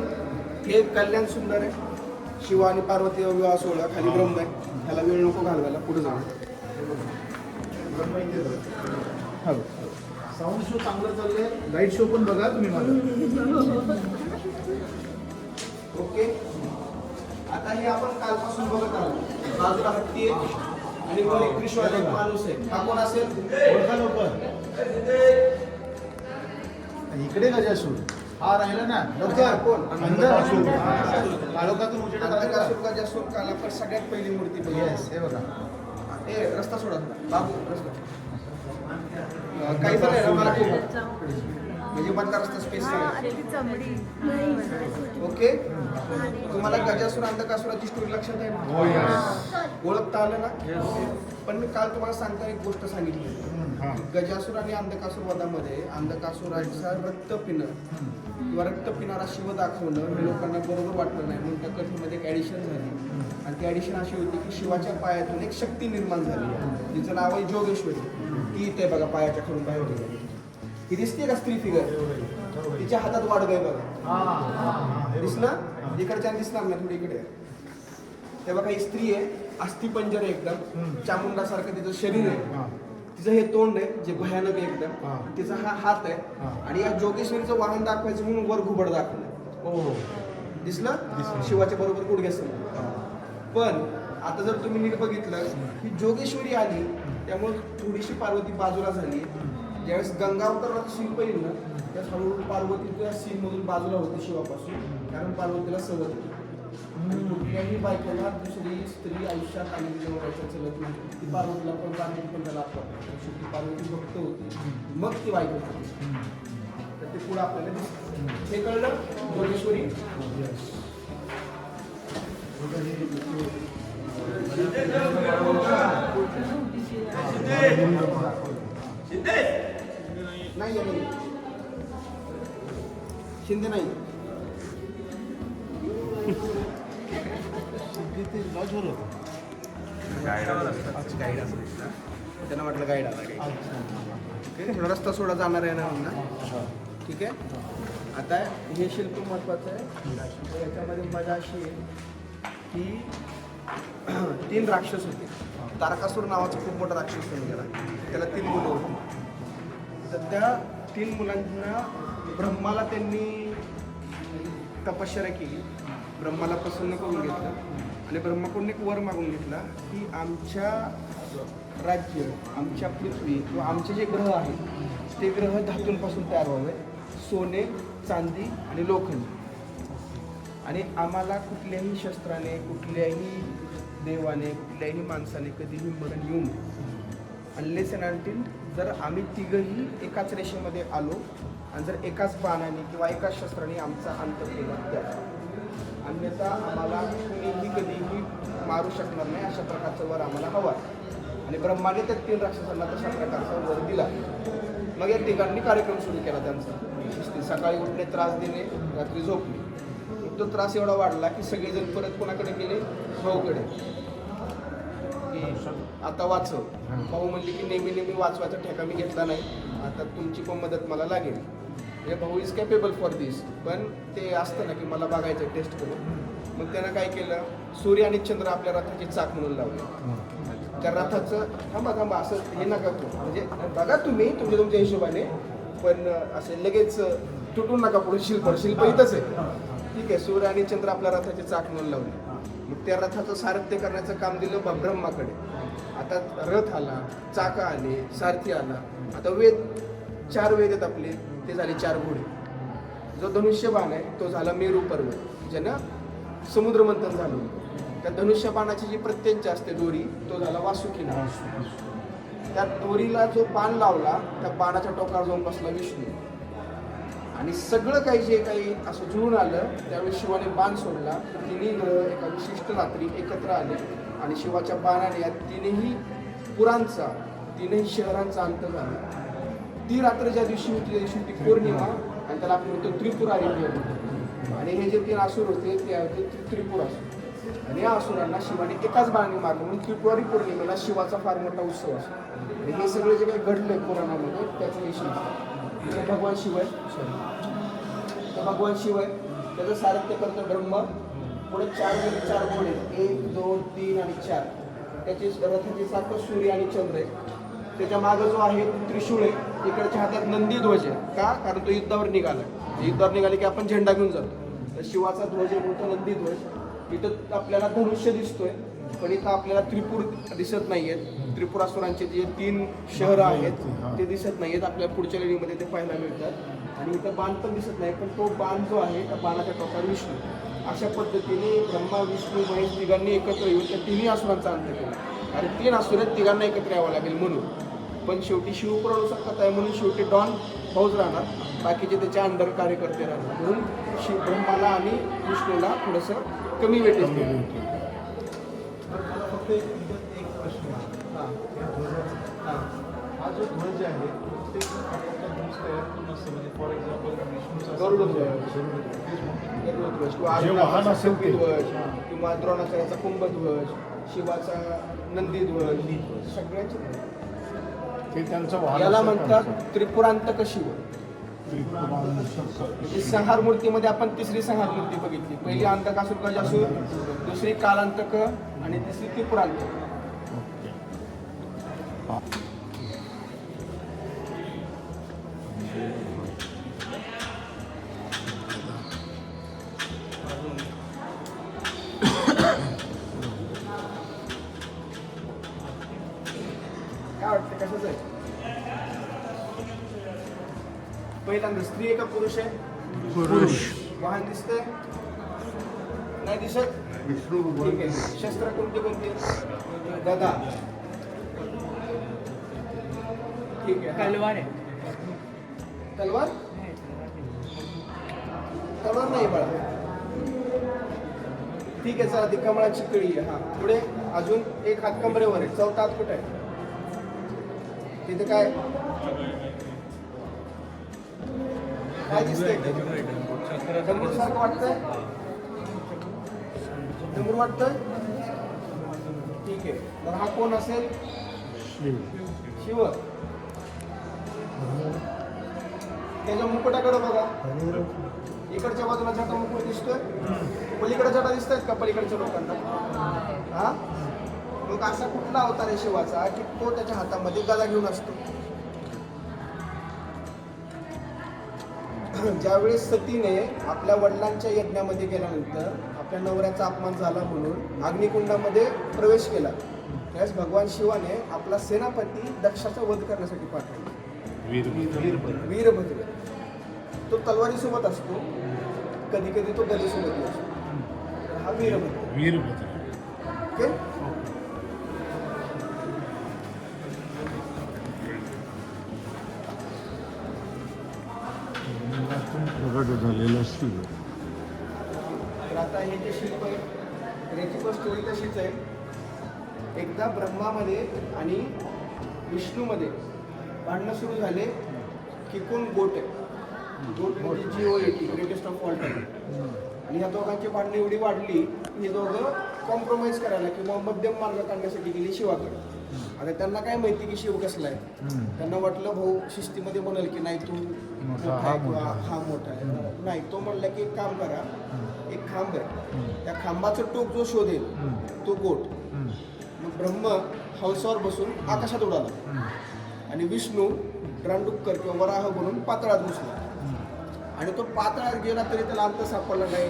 हे कल्याण सुंदर आहे. शिव आणि पार्वती विवाह सोहळा खाली ब्रह्म आहे, ह्याला वेळ नको घालवायला, पुढे जाऊ. हो. साऊंड शो चांगलं चाललंय, लाईट शो पण बघा तुम्ही माझा. ओके. आता हे आपण कालपासून बघत आहोत. बाजूला हत्ती आहे आणि वर एक त्रिशूळ एक माणूस आहे. हा कोण असेल? ओळखा लवकर. इकडे गजासूर हा राहिला ना लवकर. कोण? अंधकासूर. काळोखातून उजेडात आलेला. अंधकासूर गजासूर काला पण सगळ्यात पहिली मूर्ती बघा. Yes, हे बघा. ए रस्ता सोडा बाबू, रस्ता. काही पण आहे ना मला म्हणजे मधला रस्ता स्पेस ओके. तुम्हाला गजासूर अंधकासुराची स्टोरी लक्षात आहे हो, ना? ओळखता आलं ना? पण मी काल तुम्हाला सांगता एक गोष्ट सांगितली. हां. गजासूर आणि अंधकासूर वधामध्ये अंधकासुराचा रक्त पिणं किंवा रक्त पिणारा शिव दाखवणं हे लोकांना बरोबर वाटलं नाही, म्हणून त्या कथेमध्ये एक ॲडिशन झाली. आणि ती ॲडिशन अशी होती की शिवाच्या पायातून एक शक्ती निर्माण झाली, तिचं नाव आहे जोगेश्वरी. ती इथे बघा पायाच्या खालून बाहेर गेली. ही दिसते का स्त्री फिगर? तिच्या हातात वाडग आहे बघा. दिसलं? इकडच्या दिसणार नाही, थोडी इकडे. ते बघा ही स्त्री आहे, अस्थिपंजर आहे एकदम, चामुंडासारखं तिचं शरीर आहे. तिचं हे तोंड आहे जे भयानक आहे एकदम. तिचा हा हात आहे. आणि या जोगेश्वरीचं वाहन दाखवायचं म्हणून वर घुबड दाखवलं. दिसलं? शिवाच्या बरोबर गुडघ्यासमोर. पण आता जर तुम्ही नीट बघितलं की जोगेश्वरी आली, त्यामुळे थोडीशी पार्वती बाजूला झाली. ज्यावेळेस गंगावतराचं शिल्प येईल ना, त्यावेळेस हळूहळू पार्वती त्या सीनमधून बाजूला होती शिवापासून, कारण पार्वतीला सवय होती. कुठल्याही बायकोला दुसरी स्त्री आयुष्यात आणि व्हायचं चलत नाही. ती पार्वतीला पण पार्वती पण त्याला शेवटी पार्वती भक्त होती, मग ती बायको होती. तर ते पुढं आपल्याला दिसतं. हे कळलं? जोगेश्वरी नाही आहे, शिंदे नाही. त्यांना वाटलं गाईड आला काही. थोडा रस्ता सोडा जाणार आहे ना म्हणा. ठीक आहे. आता हे शिल्प महत्वाचं आहे. याच्यामध्ये मजा अशी आहे की 3 राक्षस होते. तारकासूर नावाचा खूप मोठा राक्षस होऊन गेला. त्याला 3 मुलं होती. तर त्या 3 मुलांना ब्रह्माला त्यांनी तपश्चर्या केली. ब्रह्माला प्रसन्न करून घेतलं आणि ब्रह्माकडून एक वर मागून घेतला की आमच्या राज्य, आमच्या पृथ्वी किंवा आमचे जे ग्रह आहेत ते ग्रह धातूंपासून तयार व्हावे, सोने, चांदी आणि लोखंड. आणि आम्हाला कुठल्याही शस्त्राने, कुठल्याही देवाने, कुठल्याही माणसाने कधीही मरण येऊ नये. अनलेस अँड अनटिल जर आम्ही तिघंही एकाच रेषेमध्ये आलो आणि जर एकाच बाणाने किंवा एकाच शस्त्राने आमचा अंत केला तर, अन्यथा आम्हाला कुणीही कधीही मारू शकणार नाही, अशा प्रकारचा वर आम्हाला हवा. आणि ब्रह्माने त्या 3 राक्षसांना तशा प्रकारचा वर दिला. मग या ठिकाणी कार्यक्रम सुरू केला त्यांचा. सकाळी उठणे, त्रास देणे, रात्री झोपणे. तो त्रास एवढा वाढला की सगळेजण परत कोणाकडे गेले? भाऊकडे. आता वाचव. भाऊ म्हणले की नेहमी वाचवायचा ठेका मी घेतला नाही, आता तुमची पण मदत मला लागेल. हे भाऊ इज कॅपेबल फॉर दिस. पण ते असतं ना की मला बघायचं टेस्ट करून. मग त्यानं काय केलं? सूर्य आणि चंद्र आपल्या रथाची चाक म्हणून लावले. त्या रथाचं थांबा असं हे नका करू, म्हणजे बघा तुम्ही तुमच्या हिशोबाने, पण असे लगेच तुटून नका पुढे. शिल्प इथंच आहे. ठीक आहे. सूर्य आणि चंद्र आपल्या रथाचे चाक म्हणून लावले. मग त्या रथाचं सारथ्य करण्याचं काम दिलं ब्रह्माकडे. आता रथ आला, चाका आले, सारथी आला. आता 4 वेद आहेत आपले, ते झाले 4 घोडे. जो धनुष्यबाण आहे तो झाला मेरू पर्वत, ज्यानं समुद्रमंथन झालं. त्या धनुष्यबाणाची जी प्रत्यंच असते दोरी, तो झाला वासुकी नाग. त्या दोरीला जो बाण लावला, त्या बाणाच्या टोकावर जाऊन बसला विष्णू. आणि सगळं काही जे काही असं जुळून आलं, त्यावेळी शिवाने बाण सोडला. 3 ग्रह एका विशिष्ट रात्री एकत्र आले आणि शिवाच्या बाणाने या 3ही पुरांचा, 3ही शहरांचा अंत झाला. ती रात्र ज्या दिवशी होती त्या दिवशी होती पौर्णिमा, आणि त्याला आपण म्हणतो त्रिपुरारी होते. आणि हे जे 3 असुर होते ते होते त्रिपुर असुर. आणि या असुरांना शिवाने एकाच बाणाने मारलं, म्हणून त्रिपुरारी पौर्णिमेला शिवाचा फार मोठा उत्सव असतो. आणि हे सगळे जे काही घडलंय पुराणामध्ये त्याचं विषय भगवान शिव आहे. तर भगवान शिव आहे, त्याचं सारथ्य करतं ब्रह्म पुढे 4 घोडे 1, 2, 3 आणि 4. त्याची रथाची चाक सूर्य आणि चंद्र आहे. त्याच्या मागे जो आहे तो त्रिशूळ आहे. इकडच्या हातात नंदी ध्वज आहे. का? कारण तो युद्धावर निघाला. युद्धावर निघाले की आपण झेंडा घेऊन जातो. तर शिवाचा ध्वज आहे मोठा नंदी ध्वज. इथं आपल्याला धनुष्य दिसतोय, पण इथं आपल्याला त्रिपुर दिसत नाहीयेत. त्रिपुरासुरांचे जे 3 शहरं आहेत ते दिसत नाहीयेत. आपल्या पुढच्या लेणीमध्ये ते पाहायला मिळतात. आणि इथं बाण पण दिसत नाही, पण तो बाण जो आहे त्या बाणाच्या टोकावर विष्णू. अशा पद्धतीने ब्रह्मा विष्णू महेश तिघांनी एकत्र येऊन त्या 3 असुरांचा अंत केला. आणि 3 असुर आहेत, तिघांना एकत्र यावं लागेल म्हणून. पण शेवटी शिवपुराणानुसार कथा आहे म्हणून शेवटी डॉन भाऊच राहणार, बाकीचे त्याच्या अंडर कार्यकर्ते राहणार. म्हणून ब्रह्माला आणि विष्णूला थोडंसं कमी वेटेज दिलं. मला फक्त एक प्रश्न आहे. हा जो ध्वज आहे ते आपल्याला ध्वज तयार करून असतं, म्हणजे फॉर एक्झाम्पल विष्णूचा वाहन असेल ते. ध्वज किंवा द्रोणाचार्याचा कुंभध्वज, शिवाचा नंदी ध्वज, सगळ्यांचे ते त्यांचं वाहन याला असेल म्हणतात त्यांचं. त्रिपुरांतक शिव. त्रिपुरांतक. म्हणजे संहार मूर्तीमध्ये आपण तिसरी संहार मूर्ती बघितली. पहिली अंतकासूर गजासूर, दुसरी कालांतक आणि तिसरी त्रिपुरांतक. ओके. हा. काय वाटतं कशाच आहे? पहिल्यांदा स्त्री आहे का पुरुष आहे? पुरुष. वाहन दिसतंय? नाही दिसत? विष्णू ठीक आहे. शस्त्र कोणते कोणते? गदा. ठीक आहे. तलवार आहे. तलवार? तलवार नाही बाळा. ठीक आहे, चला ती कमळाची कळी आहे. हा पुढे अजून एक हात कमरेवर आहे. चौथा हात कुठे आहे? तिथे काय काय दिसतंय? डमरू सारखं वाटतंय? डमरू वाटतंय? ठीक आहे. तर हा कोण असेल? शिव. त्याच्या मुकुटाकडे बघा. इकडच्या बाजूला जटा मुकुट दिसतोय. पलीकडे जटा दिसत आहेत का पलीकडच्या लोकांना? हा, मग असा कुठला अवतार आहे शिवाचा की तो त्याच्या हातामध्ये गदा घेऊन असतो? ज्यावेळेस सतीने आपल्या वडिलांच्या यज्ञामध्ये गेल्यानंतर आपल्या नवऱ्याचा अपमान झाला म्हणून अग्निकुंडामध्ये प्रवेश केला, त्यावेळेस भगवान शिवाने आपला सेनापती दक्षाचा वध करण्यासाठी पाठवला. वीरभद्र. तो तलवारीसोबत असतो, कधी कधी तो गदेसोबत असतो. हा वीरभद्र. वीरभद्र. ओके. प्रगट झालेलं शिव. तर आता हे जे शिल्प आहे त्याची पण स्टोरी तशीच आहे. एकदा ब्रह्मामध्ये आणि विष्णूमध्ये भांडणं सुरू झाले की कोण गोट आहे. गोट म्हणजे जीओएटी, ग्रेटेस्ट ऑफ ऑल टाइम. आणि ह्या दोघांची भांडणं एवढी वाढली की हे दोघं कॉम्प्रोमाइज करायला किंवा मध्यम मार्ग काढण्यासाठी गेली शिवाकडे. आता त्यांना काय माहिती की शिव कसला आहे. त्यांना वाटलं भाऊ शिस्तीमध्ये म्हणाल की नाही तू मोठा आहे किंवा हा मोठा आहे. नाही, तो म्हणला की एक काम करा, एक खांब आहे, त्या खांबाचं टोक जो शोधेल तो गोट. मग ब्रह्म हंसावर बसून आकाशात उडाला आणि विष्णू रांडुक्कर किंवा वराह बनून पातळात घुसला. आणि तो पातळात गेला तरी त्याला अंत सापडला नाही.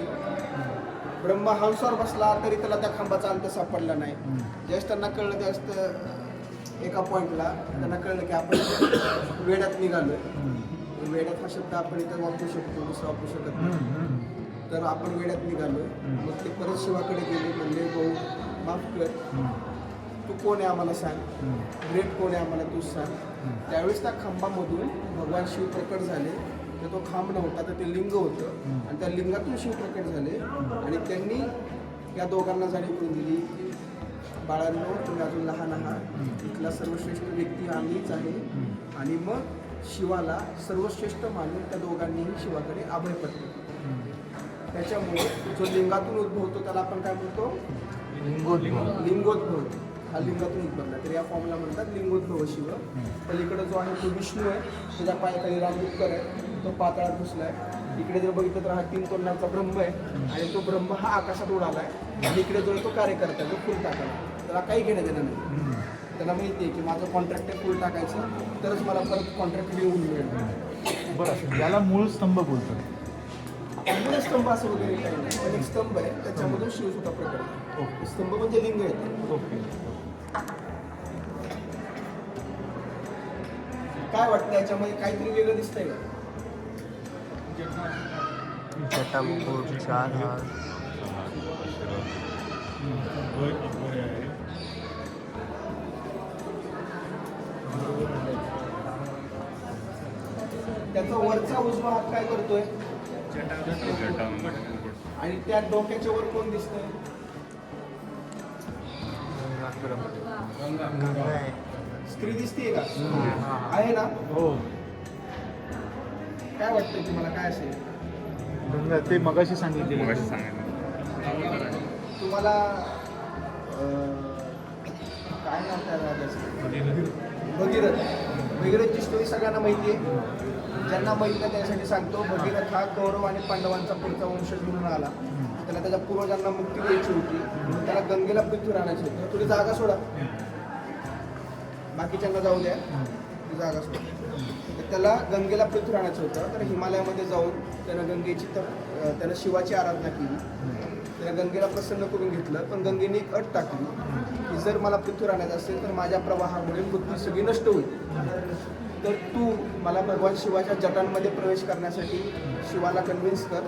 ब्रह्मा हंसावर बसला तरी त्याला त्या खांबाचा अंत सापडला नाही. ज्यावेळेस त्यांना कळलं त्यावेळेस एका पॉईंटला त्यांना कळलं की आपण वेड्यात निघालोय. वेड्यात हा शब्द आपण इथं वापरू शकतो, दुसरा वापरू शकत नाही. तर आपण वेड्यात निघालोय. मग ते परत शिवाकडे गेले, म्हणले भाऊ माफ कर, तू कोण आहे आम्हाला सांग, ग्रेट कोण आहे आम्हाला तूच सांग. त्यावेळेस त्या खांबामधून भगवान शिव प्रकट झाले. तर तो खांब नव्हता, तर ते लिंग होतं आणि त्या लिंगातून शिव प्रकट झाले. आणि त्यांनी या दोघांना जाणीव करून दिली की बाळांनो तुम्ही अजून लहान आहात, इथला सर्वश्रेष्ठ व्यक्ती आम्हीच आहे. आणि मग शिवाला सर्वश्रेष्ठ मानून त्या दोघांनीही शिवाकडे अभय पटले. त्याच्यामुळे जो लिंगातून उद्भवतो त्याला आपण काय म्हणतो? लिंगोद्भव. हा लिंगातून उद्भवला, तर या फॉर्मला म्हणतात लिंगोद्भव शिव. पलीकडे जो आहे तो विष्णू आहे, त्याच्या पायाखाली रामदुक्कर आहे. तो पाताळात घुसलाय. इकडे जर बघितलं तर हा 3 तोंडाचा ब्रह्म आहे आणि तो ब्रह्म हा आकाशात उडालाय आणि इकडे जो आहे तो कार्यकर्ता जो फुल टाकायला. त्याला काही घेणं देणं नाही. त्याला माहिती आहे की माझं कॉन्ट्रॅक्ट आहे फुल टाकायचं तरच मला परत कॉन्ट्रॅक्ट लिहून मिळेल. बरं, याला मूळ स्तंभ बोलतात. मूळ स्तंभ असं वगैरे काही नाही, पण एक स्तंभ आहे त्याच्यामधून शिवसुद्धा प्रकट आहे. ओके स्तंभ म्हणजे लिंग आहे. ओके. काय वाटतं याच्यामध्ये काहीतरी वेगळं दिसतंय का? जटा मुकुट 4 हात होय, होय आहे. त्याचा वरचा उजवा हात काय करतोय आणि त्या डोक्याच्या वर कोण दिसतंय? गंगा आहे. स्त्री दिसतीये का? आहे ना? हो, काय वाटतंय तुम्हाला काय असेल? गंगा ते मगाशी सांगितले. तुम्हाला काय नाव त्या राजाचं? भगीरथ. भगीरथची स्टोरी सगळ्यांना माहिती आहे. ज्यांना माहिती नाही त्यासाठी सांगतो. भगीरथ हा कौरव आणि पांडवांचा पुढचा वंशज म्हणून आला. त्याला त्याच्या पूर्वजांना मुक्ती द्यायची होती म्हणून त्याला गंगेला पृथ्वीवर आणायचं होतं. थोडी जागा सोडा, बाकीच्यांना जाऊ द्या, ती जागा सोडा. तर त्याला गंगेला पृथ्वीवर आणायचं होतं. तर हिमालयामध्ये जाऊन त्यानं शिवाची आराधना केली. त्याला गंगेला प्रसन्न करून घेतलं. पण गंगेने एक अट टाकली की जर मला पृथ्वीवर आणायचं असेल तर माझ्या प्रवाहामुळे पृथ्वी सगळी नष्ट होईल. तर तू मला भगवान शिवाच्या जटांमध्ये प्रवेश करण्यासाठी शिवाला कन्व्हिन्स कर.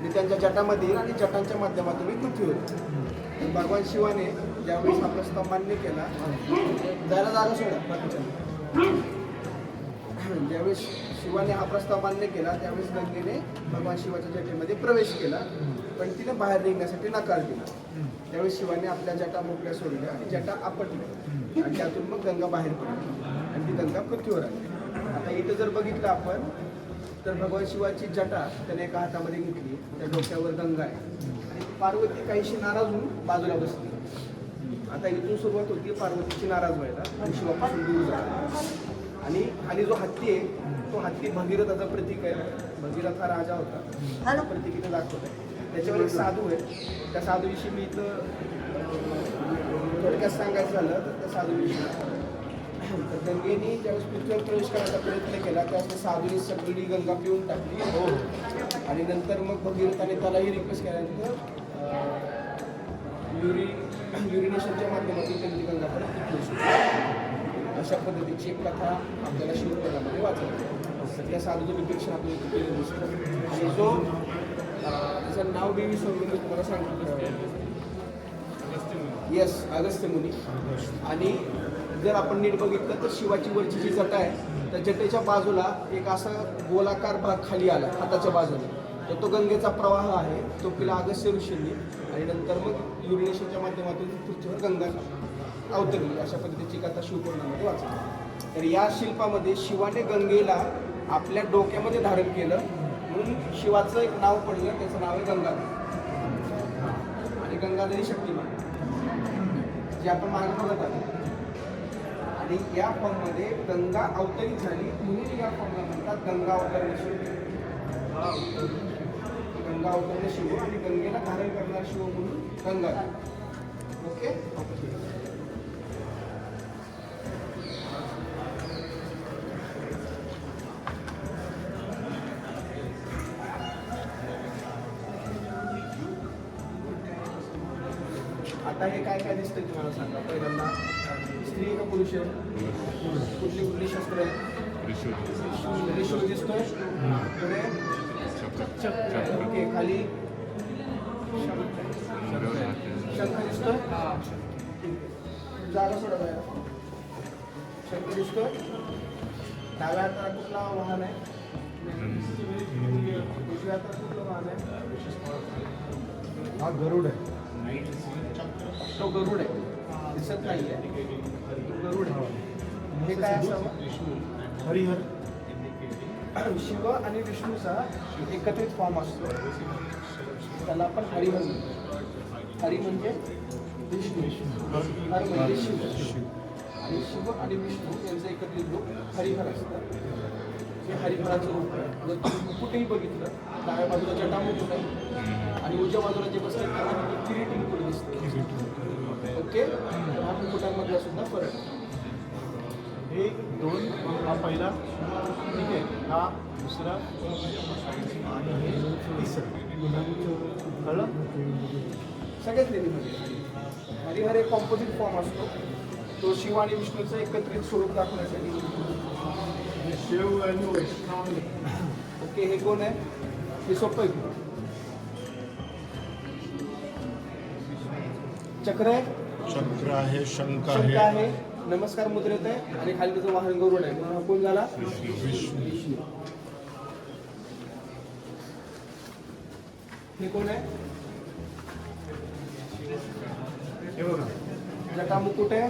मी त्यांच्या जटामध्ये येईल आणि जटांच्या माध्यमातून मी पृथ्वीवर येईल. भगवान शिवाने ज्यावेळेस हा प्रस्ताव मान्य केला, जायला जागा सोडा बाकीच्या. ज्यावेळेस शिवाने हा प्रस्ताव मान्य केला त्यावेळेस गंगेने भगवान शिवाच्या जटेमध्ये प्रवेश केला, पण तिने बाहेर निघण्यासाठी नकार दिला. त्यावेळेस शिवाने आपल्या जटा मोकळ्या सोडल्या आणि जटा आपटल्या आणि त्यातून मग गंगा बाहेर पडली आणि ती गंगा पृथ्वीवर आली. आता इथं जर बघितलं आपण तर भगवान शिवाची जटा त्याने एका हातामध्ये घेतली, त्या डोक्यावर गंगा आहे आणि पार्वती काहीशी नाराज होऊन बाजूला बसली. आता इथून सुरुवात होती पार्वतीची नाराज व्हायला आणि शिवापासून दूर जायला. आणि खाली जो हत्ती आहे तो हत्ती भगीरथाचं प्रतीक आहे. भगीरथ हा राजा होता, हा प्रतीक इथं दाखवत आहे. त्याच्यावर एक साधू आहे. त्या साधूविषयी मी इथं थोडक्यात सांगायचं झालं तर त्या साधूविषयी तर गंगेने ज्यावेळेस पृथ्वीवर प्रवेश करायचा प्रयत्न केला त्यावेळेस साधूने सगळी गंगा पिऊन टाकली. आणि नंतर मग भगीरथाने त्यालाही रिक्वेस्ट केल्यानंतर युरिनेशनच्या माध्यमातून त्यांची गंगा परत तिथली. अशा पद्धतीची एक कथा आपल्याला शिवपुराणामध्ये वाचली. त्या साधूचं डिपिक्शन आपल्याला केलेलं दिसतं. आणि जो त्याचं नाव बी विसरून मी तुम्हाला सांगतो. येस, अगस्त्य मुनी. आणि जर आपण नीट बघितलं तर शिवाची वरची जी जटा आहे त्या जटेच्या बाजूला एक असा गोलाकार भाग खाली आला हाताच्या बाजूने, तर तो गंगेचा प्रवाह आहे. तो पिला अगस्त्य ऋषींनी आणि नंतर मग युरिनेशनच्या माध्यमातून पृथ्वीवर गंगा अवतरली. अशा पद्धतीची कथा शिवपुराणामध्ये वाचली. तर या शिल्पामध्ये शिवाने गंगेला आपल्या डोक्यामध्ये धारण केलं म्हणून शिवाचं एक नाव पडलं, त्याचं नाव आहे गंगाधर. आणि गंगाधरी शक्तिमान जे आपण मागे बघत आहोत. आणि या फॉर्ममध्ये गंगा अवतरित झाली म्हणून या फॉर्मला म्हणतात गंगा अवतरण शिव. गंगा अवतरण शिव आणि गंगेला धारण करणारा शिव म्हणून गंगा. ओके. आता हे काय काय दिसतंय तुम्हाला सांगा. पहिल्यांदा स्त्री का पुरुष आहे? कुठली कुठली शस्त्र आहे? त्रिशूळ दिसतोय. पुढे ओके. खाली शंख दिसतोय. जागा सोडा जायला. शंख दिसतोय. डाव्या हाताला कुठला वाहन आहे? उजव्या हाताला कुठलं वाहन आहे? हा गरुड आहे. तो गरुड आहे, दिसत नाही आहे. गरुड आहे. हे काय असावं? हरिहर. शिव आणि विष्णूचा एकत्रित फॉर्म असतो, त्याला आपण हरिहर म्हणतो. हरी म्हणजे विष्णू, हर म्हणजे शिव. आणि शिव आणि विष्णू यांचं एकत्रित रूप हरिहर असतं. हे हरिहराचं रूप आहे. जर तुम्ही मुकुटही बघितलं, डाव्या बाजूला जटामुकुट आहे आणि उजव्या बाजूला जे बसले त्याला किरीट मुकुट दिसते. ओके, तर हा मुकुटांमधला सुद्धा फरक आहे. हे दोन, हा पहिला, ठीक आहे, हा दुसरा आणि हे तिसरं. कळलं? सगळ्याच लेणीमध्ये हरिहर एक कॉम्पोजिट फॉर्म असतो. तो शिव आणि विष्णूचं एकत्रित स्वरूप दाखवण्यासाठी. शिव आणि वैष्णव ओके, हे कोण आहे? हे सोपं आहे. चक्र आहे, चक्र आहे, शंख शंख आहे, आहे, नमस्कार मुद्रेत आहे आणि खाली त्याचं वाहन गरुड आहे. म्हणून हा कोण झाला? विष्णू. हे कोण आहे? हे बघा, जटामुकुट आहे,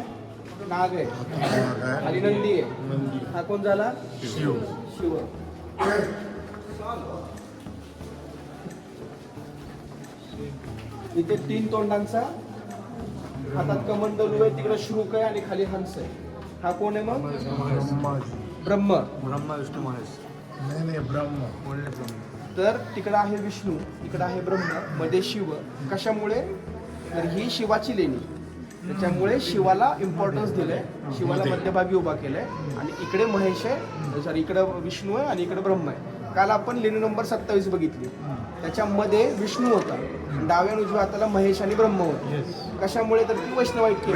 नाग आहे, नाग आहे, खाली नंदी आहे. नंदी, हा कोण झाला? शिव. शिव. इथे 3 तोंडांचा, हातात कमंडलू आहे, तिकडे श्रुक आहे आणि खाली हंस आहे. हा कोण आहे मग? ब्रह्म. ब्रह्मा विष्णू महेश. नाही ब्रह्म. तर तिकडं आहे विष्णू, इकडं आहे ब्रह्म, मध्ये शिव. कशामुळे? तर ही शिवाची लेणी, त्याच्यामुळे शिवाला इम्पॉर्टन्स दिलंय, शिवाला मध्यभागी उभा केलंय. आणि इकडे महेश आहे, सॉरी इकडं विष्णू आहे आणि इकडे ब्रह्म आहे. काल आपण लेणी नंबर 27 बघितली, त्याच्यामध्ये विष्णू होता, डाव्या आणि उजव्या हाताला महेश आणि ब्रह्म होते. कशामुळे? तर ती वैष्णवाईट केव.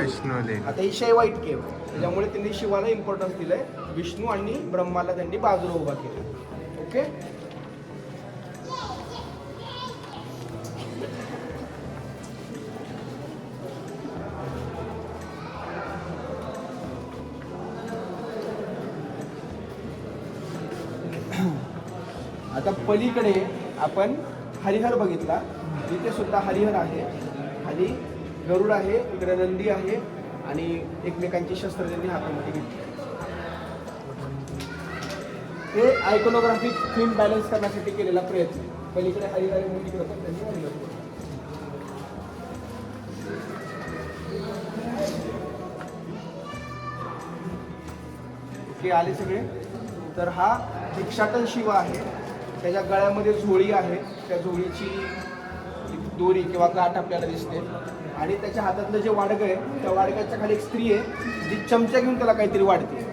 आता ही शैवाईट केव, त्याच्यामुळे त्यांनी शिवाला इम्पॉर्टन्स दिलंय, विष्णू आणि ब्रह्माला त्यांनी बाजूला उभा केलं. ओके, आता पलीकडे आपण हरिहर बघितला, इथे सुद्धा हरिहर आहे, खाली गरुड आहे, इकडे नंदी आहे आणि एकमेकांची शस्त्र त्यांनी हातामध्ये घेतली. हे आयकोनोग्राफिक थीम बॅलन्स करण्यासाठी केलेला प्रयत्न. पलीकडे हरिहर आहे म्हणून इकडे पण त्यांनी हरिहर केलं. ओके, आले सगळे. तर हा भिक्षाटन शिव आहे, त्याच्या गळ्यामध्ये झोळी आहे, त्या झोळीची दोरी किंवा गाठ आपल्याला दिसते आणि त्याच्या हातातलं जे वाडगं आहे, त्या वाडग्याच्या खाली एक स्त्री आहे जी चमचा घेऊन त्याला काहीतरी वाढते.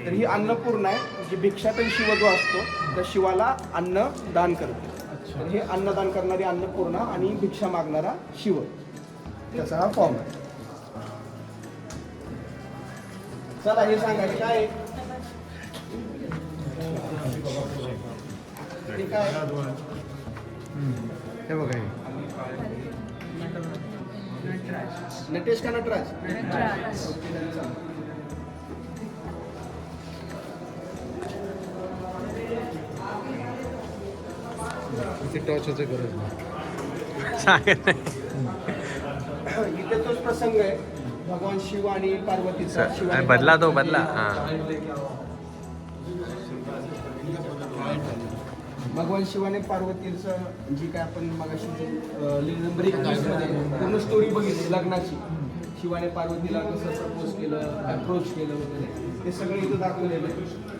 तर ही अन्नपूर्णा आहे, जी भिक्षाटन शिव जो असतो त्या शिवाला अन्न दान करते. तर हे अन्नदान करणारी अन्नपूर्णा आणि भिक्षा मागणारा शिव, त्याचा हा फॉर्म आहे. चला हे सांगा हे काय आहे? हे काय? हे बघा, हे नटेश का नटराज? इथे टॉर्चची गरज नाही. इथे तोच प्रसंग आहे, भगवान शिव आणि पार्वतीचा. बदला तो बदला. भगवान शिवाने पार्वतीचं जी काय आपण मगाशी लीड नंबर 21 मध्ये पूर्ण स्टोरी बघितली लग्नाची, शिवाने पार्वतीला कसं प्रपोज केलं, अप्रोच केलं वगैरे, हे सगळं इथं दाखवलेलं आहे.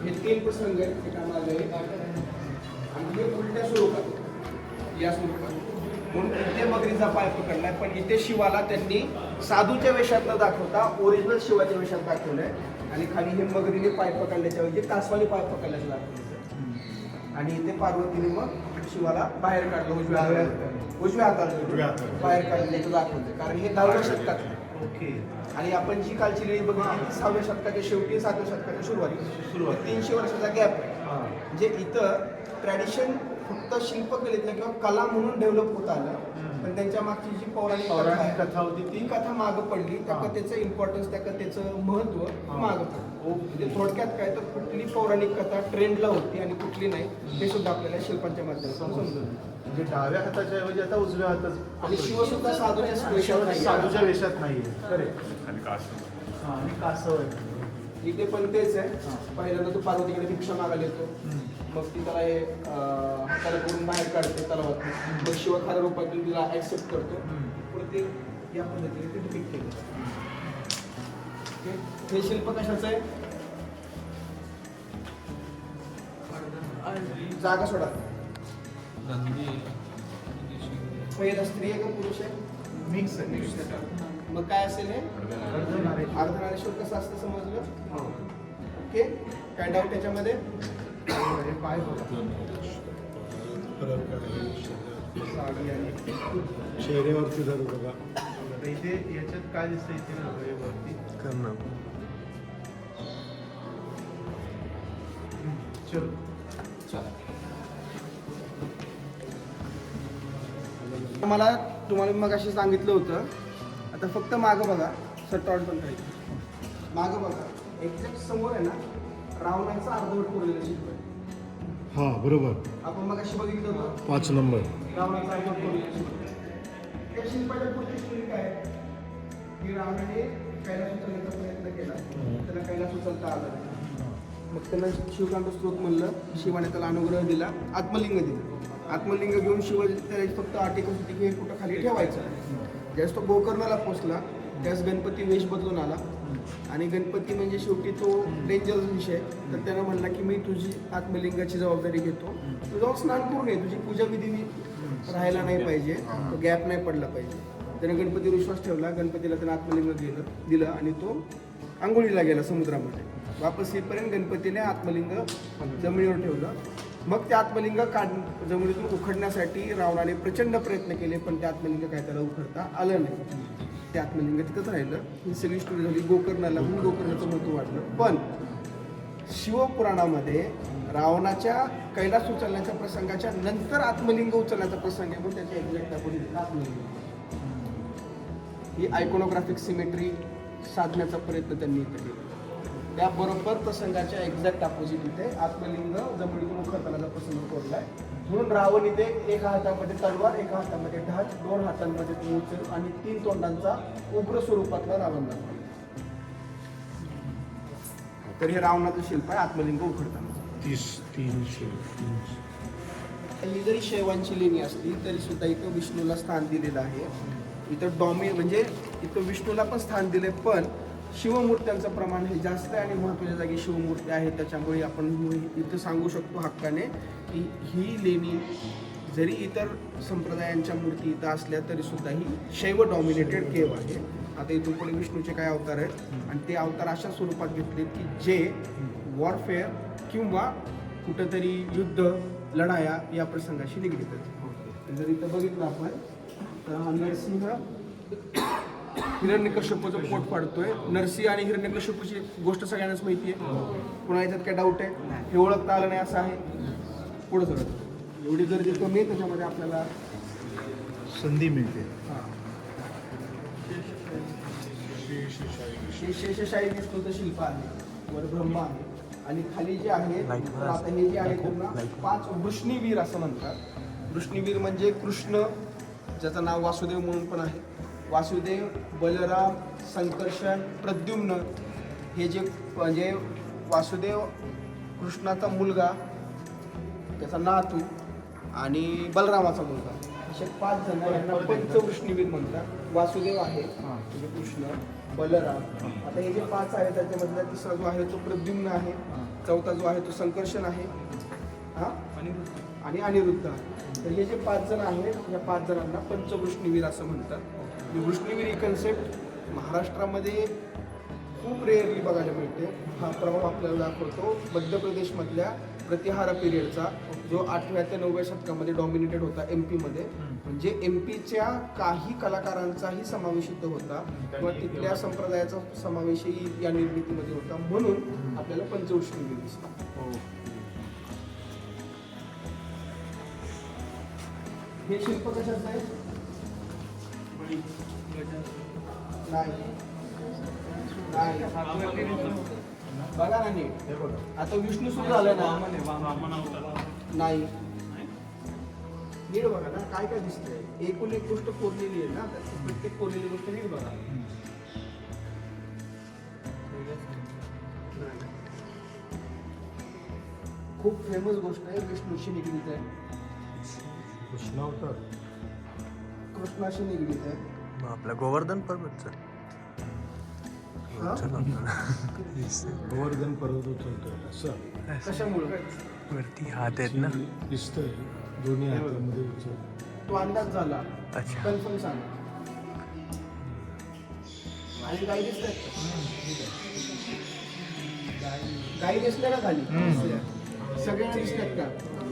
हे 3 प्रसंग आहेत, एका मागे एक. आणि हे उलट्या स्वरूपात, या स्वरूपात. म्हणून इथे मगरीचा पाय पकडलाय, पण इथे शिवाला त्यांनी साधूच्या वेशात न दाखवता ओरिजिनल शिवाच्या वेशात दाखवलंय. आणि खाली हे मगरीने पाय पकडल्याच्या ऐवजी कासवाने पाय पकडल्याचं दाखवलं. आणि इथे पार्वतीने मग शिवाला बाहेर काढलं, उजव्या हाताला बाहेर काढल्याचं दाखवलं, कारण हे 10व्या शतकात आहे. ओके. आणि आपण जी कालची लेणी बघितली ती 6व्या शतकाच्या शेवटी 7व्या शतकाच्या सुरुवात 300 वर्षाचा गॅप आहे. म्हणजे इथं ट्रॅडिशन फक्त शिल्पकलेतलं किंवा कला म्हणून डेव्हलप होत आलं, पण त्यांच्या मागची जी पौराणिक कथा होती ती कथा मागं पडली, त्या कथेचं इम्पॉर्टन्स, त्या कथेचं महत्त्व मागं पडलं. म्हणजे थोडक्यात काय तर कुठली पौराणिक कथा ट्रेंडला होती आणि कुठली नाही हे सुद्धा आपल्याला शिल्पांच्या माध्यमातून समजून. म्हणजे डाव्या हाताच्या ऐवजी आता उजव्या हातात. आणि शिव सुद्धा साधूच्या वेशात नाही, साधूच्या वेशात नाहीये. करेक्ट. आणि कासव आहे. इथे पण तेच आहे. पहिल्यांदा तो पार्वतीकडे भिक्षा मागायला येतो, मग ती त्याला हे हाताला करून बाहेर काढते तलावातून, मग शिव खऱ्या रूपातून तिला ऍक्सेप्ट करतो. पुढे ते या पद्धतीने ते डिपिक्ट केलं. हे शिल्प कशाचं आहे? जागा सोडा. पहिला स्त्री आहे का पुरुष आहे? मिक्स आहे. मग काय असेल हे? अर्धनारेश्वर कसं असतं समजलं? ओके, काय डाऊट त्याच्यामध्ये? पाय बघा. फरक आहे साडी आणि चेहऱ्यावरती जर बघा आता इथे याच्यात काय दिसतं इथे वरती चलो. मला तुम्हाला मग अशी सांगितलं होतं. आता फक्त मागं बघा, सटॉट पण काही मागं बघा, एक्झॅक्ट समोर आहे ना रावणाचा अर्धवट कोरलेला शिल्प आहे. हा बरोबर आपण मग अशी बघितलं होतं 5 नंबर रावणाचा अर्धवट कोरलेला शिल्प. त्या शिल्पाच्या पुढची स्टोरी काय आहे? की रावणाने कैलास उचलण्याचा प्रयत्न केला, त्याला कैलास उचलता आला नाही. मग त्याला शिवकांत स्तोत्र म्हणलं, शिवाने त्याला अनुग्रह दिला, आत्मलिंग दिलं. आत्मलिंग घेऊन शिव त्याला फक्त अटी होती की हे कुठं खाली ठेवायचं. ज्यावेळेस तो गोकर्णाला पोचला त्यावेळेस गणपती वेश बदलून आला आणि गणपती म्हणजे शेवटी तो डेंजरस विषय. तर त्यानं म्हणला की मी तुझी आत्मलिंगाची जबाबदारी घेतो, तू जाऊन स्नान करून ये, तुझी पूजा विधी मी राहायला नाही पाहिजे, तो गॅप नाही पडला पाहिजे. त्यानं गणपतीवर विश्वास ठेवला, गणपतीला त्यानं आत्मलिंग दिलं आणि तो आंघोळीला गेला समुद्रामध्ये. वापस येईपर्यंत गणपतीने आत्मलिंग जमिनीवर ठेवलं. मग ते आत्मलिंग जमिनीतून उखडण्यासाठी रावणाने प्रचंड प्रयत्न केले, पण ते आत्मलिंग काय त्याला उखडता आलं नाही. ते आत्मलिंग तिथंच राहिलं. ही सगळी स्टोरी झाली गोकर्णाला, म्हणून गोकर्णाचं महत्त्व वाटलं. पण शिवपुराणामध्ये रावणाच्या कैलास उचलण्याच्या प्रसंगाच्या नंतर आत्मलिंग उचलण्याचा प्रसंग आहे, म्हणून त्याच्या एक्झॅक्ट अपोजिट आत्मलिंग. ही आयकोनोग्राफिक सिमेट्री साधण्याचा प्रयत्न त्यांनी इथं केला. त्याबरोबर प्रसंगाच्या एक्झॅक्ट अपोजिट इथे आत्मलिंग जमिनीतून उखडतानाचा प्रसंग कोरलाय. म्हणून रावण इथे एका हातामध्ये तलवार, एका हातामध्ये ढाल, 2 हातांमध्ये उचल आणि 3 तोंडांचा उग्र स्वरूपातला रावण दाखवला. तर हे रावणाचं शिल्प आहे आत्मलिंग उखडताना. 300 ही जरी शैवांची लेणी असली तरी सुद्धा इथं विष्णूला स्थान दिलेलं आहे. इथं म्हणजे इथं विष्णूला पण स्थान दिले, पण शिवमूर्त्यांचं प्रमाण हे जास्त आहे आणि महत्त्वाच्या जागी शिवमूर्ती आहे. त्याच्यामुळे आपण इथं सांगू शकतो हक्काने की ही लेणी जरी इतर संप्रदायांच्या मूर्ती इथं असल्या तरी सुद्धा ही शैव डॉमिनेटेड केव आहे. आता इथून पुढे विष्णूचे काय अवतार आहेत आणि ते अवतार अशा स्वरूपात घेतलेत की जे वॉरफेअर किंवा कुठंतरी युद्ध लढाया या प्रसंगाशी निगडीत आहेत. जर इथं बघितलं आपण तर हा नरसिंह हिरण्यकश्यपूचं पोट फाडतोय. नरसिंह आणि हिरण्यकश्यपूची गोष्ट सगळ्यांनाच माहिती आहे. पुन्हा याच्यात काय डाऊट आहे? हे ओळखता आलं नाही असं आहे. पुढं सगळं एवढी गर्दी कमी आहे, त्याच्यामध्ये आपल्याला संधी मिळते. शेषशाही विष्णूचं शिल्प आहे, वर ब्रह्मा आहे आणि खाली जे आहे तर आता हे जे आहे त्यांना 5 वृष्णीवीर असं म्हणतात. वृष्णीवीर म्हणजे कृष्ण, ज्याचं नाव वासुदेव म्हणून पण आहे. वासुदेव, बलराम, संकर्षण, प्रद्युम्न हे जे म्हणजे वासुदेव कृष्णाचा मुलगा, त्याचा नातू आणि बलरामाचा मुलगा, असे 5 जण यांना पंचवृष्णीवीर म्हणतात. वासुदेव आहे म्हणजे कृष्ण, बलराम, आता हे जे 5 आहेत त्याच्यामधला तिसरा जो आहे तो प्रद्युम्न आहे, चौथा जो आहे तो संकर्षण आहे आणि अनिरुद्ध आहे. तर हे जे 5 जण आहेत या 5 जणांना पंचवृष्णीवीर असं म्हणतात. वृष्णीवीर ही कन्सेप्ट महाराष्ट्रामध्ये खूप रेअरली बघायला मिळते. हा प्रभाव आपल्याला दाखवतो मध्य प्रदेशमधल्या प्रतिहार पिरियडचा, जो 8व्या ते 9व्या शतकामध्ये डॉमिनेटेड होता MP मध्ये. म्हणजे MP च्या काही कलाकारांचाही समावेश इथं होता किंवा तिथल्या संप्रदायाचा समावेशही या निर्मितीमध्ये होता, म्हणून आपल्याला पंचवृष्णीवीर दिसतो. हे शिल्प कशाचं आहे? नाही बघा ना नीट. आता विष्णू सुरू झालं ना, नाही नीट बघा ना काय काय दिसतंय. एकूण एक गोष्ट कोरलेली आहे ना, प्रत्येक कोरलेली गोष्ट नीट बघा. खूप फेमस गोष्ट आहे, विष्णूशी निगडीत आहे, कृष्णाशी निगडीत आहे. आपला गोवर्धन पर्वतचं गोवर्धन पर्वत उचलतोय असं कशामुळे? वरती हात आहेत ना. दिसतंय दोन्ही हातामध्ये उचल. तो अंदाज झाला अच्छा. कन्फर्म सांग. आणि गाई दिसतात गाई दिसल्या का खाली सगळ्यांना दिसतात का?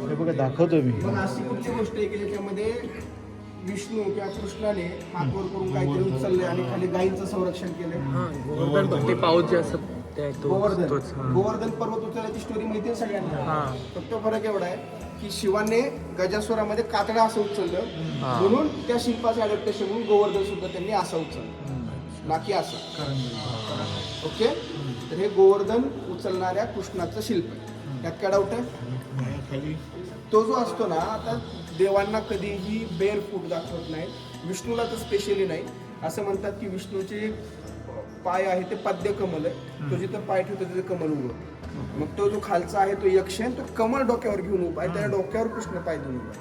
हे बघा दाखवतो मी. पण अशी कुठची गोष्ट आहे की ज्याच्यामध्ये विष्णू किंवा कृष्णाने हात वर करून काहीतरी उचलले आणि खाली गायींचं संरक्षण केलं. ते पाऊस जे असत ते गोवर्धन तोच गोवर्धन पर्वत उचलण्याची स्टोरी माहिती आहे सगळ्यांना. फक्त फरक एवढा आहे की शिवाने गजासुरामध्ये कातडा असं उचललं म्हणून त्या शिल्पाचं अडॅप्टेशन म्हणून गोवर्धन सुद्धा त्यांनी असं उचललं ना की असं. ओके, तर हे गोवर्धन उचलणाऱ्या कृष्णाचं शिल्प आहे. त्यात काय डाऊट आहे? खाली तो जो असतो ना, आता देवांना कधीही बेअर फूट दाखवत नाही, विष्णूला तर स्पेशली नाही. असं म्हणतात की विष्णूचे पाय आहे ते पद्य कमल आहे, तो जिथं पाय ठेवतो तिथे कमल उभं. मग तो जो खालचा आहे तो यक्ष आहे, तो कमल डोक्यावर घेऊन उभा आहे, त्याच्या डोक्यावर कृष्ण पाय देऊन उभा आहे.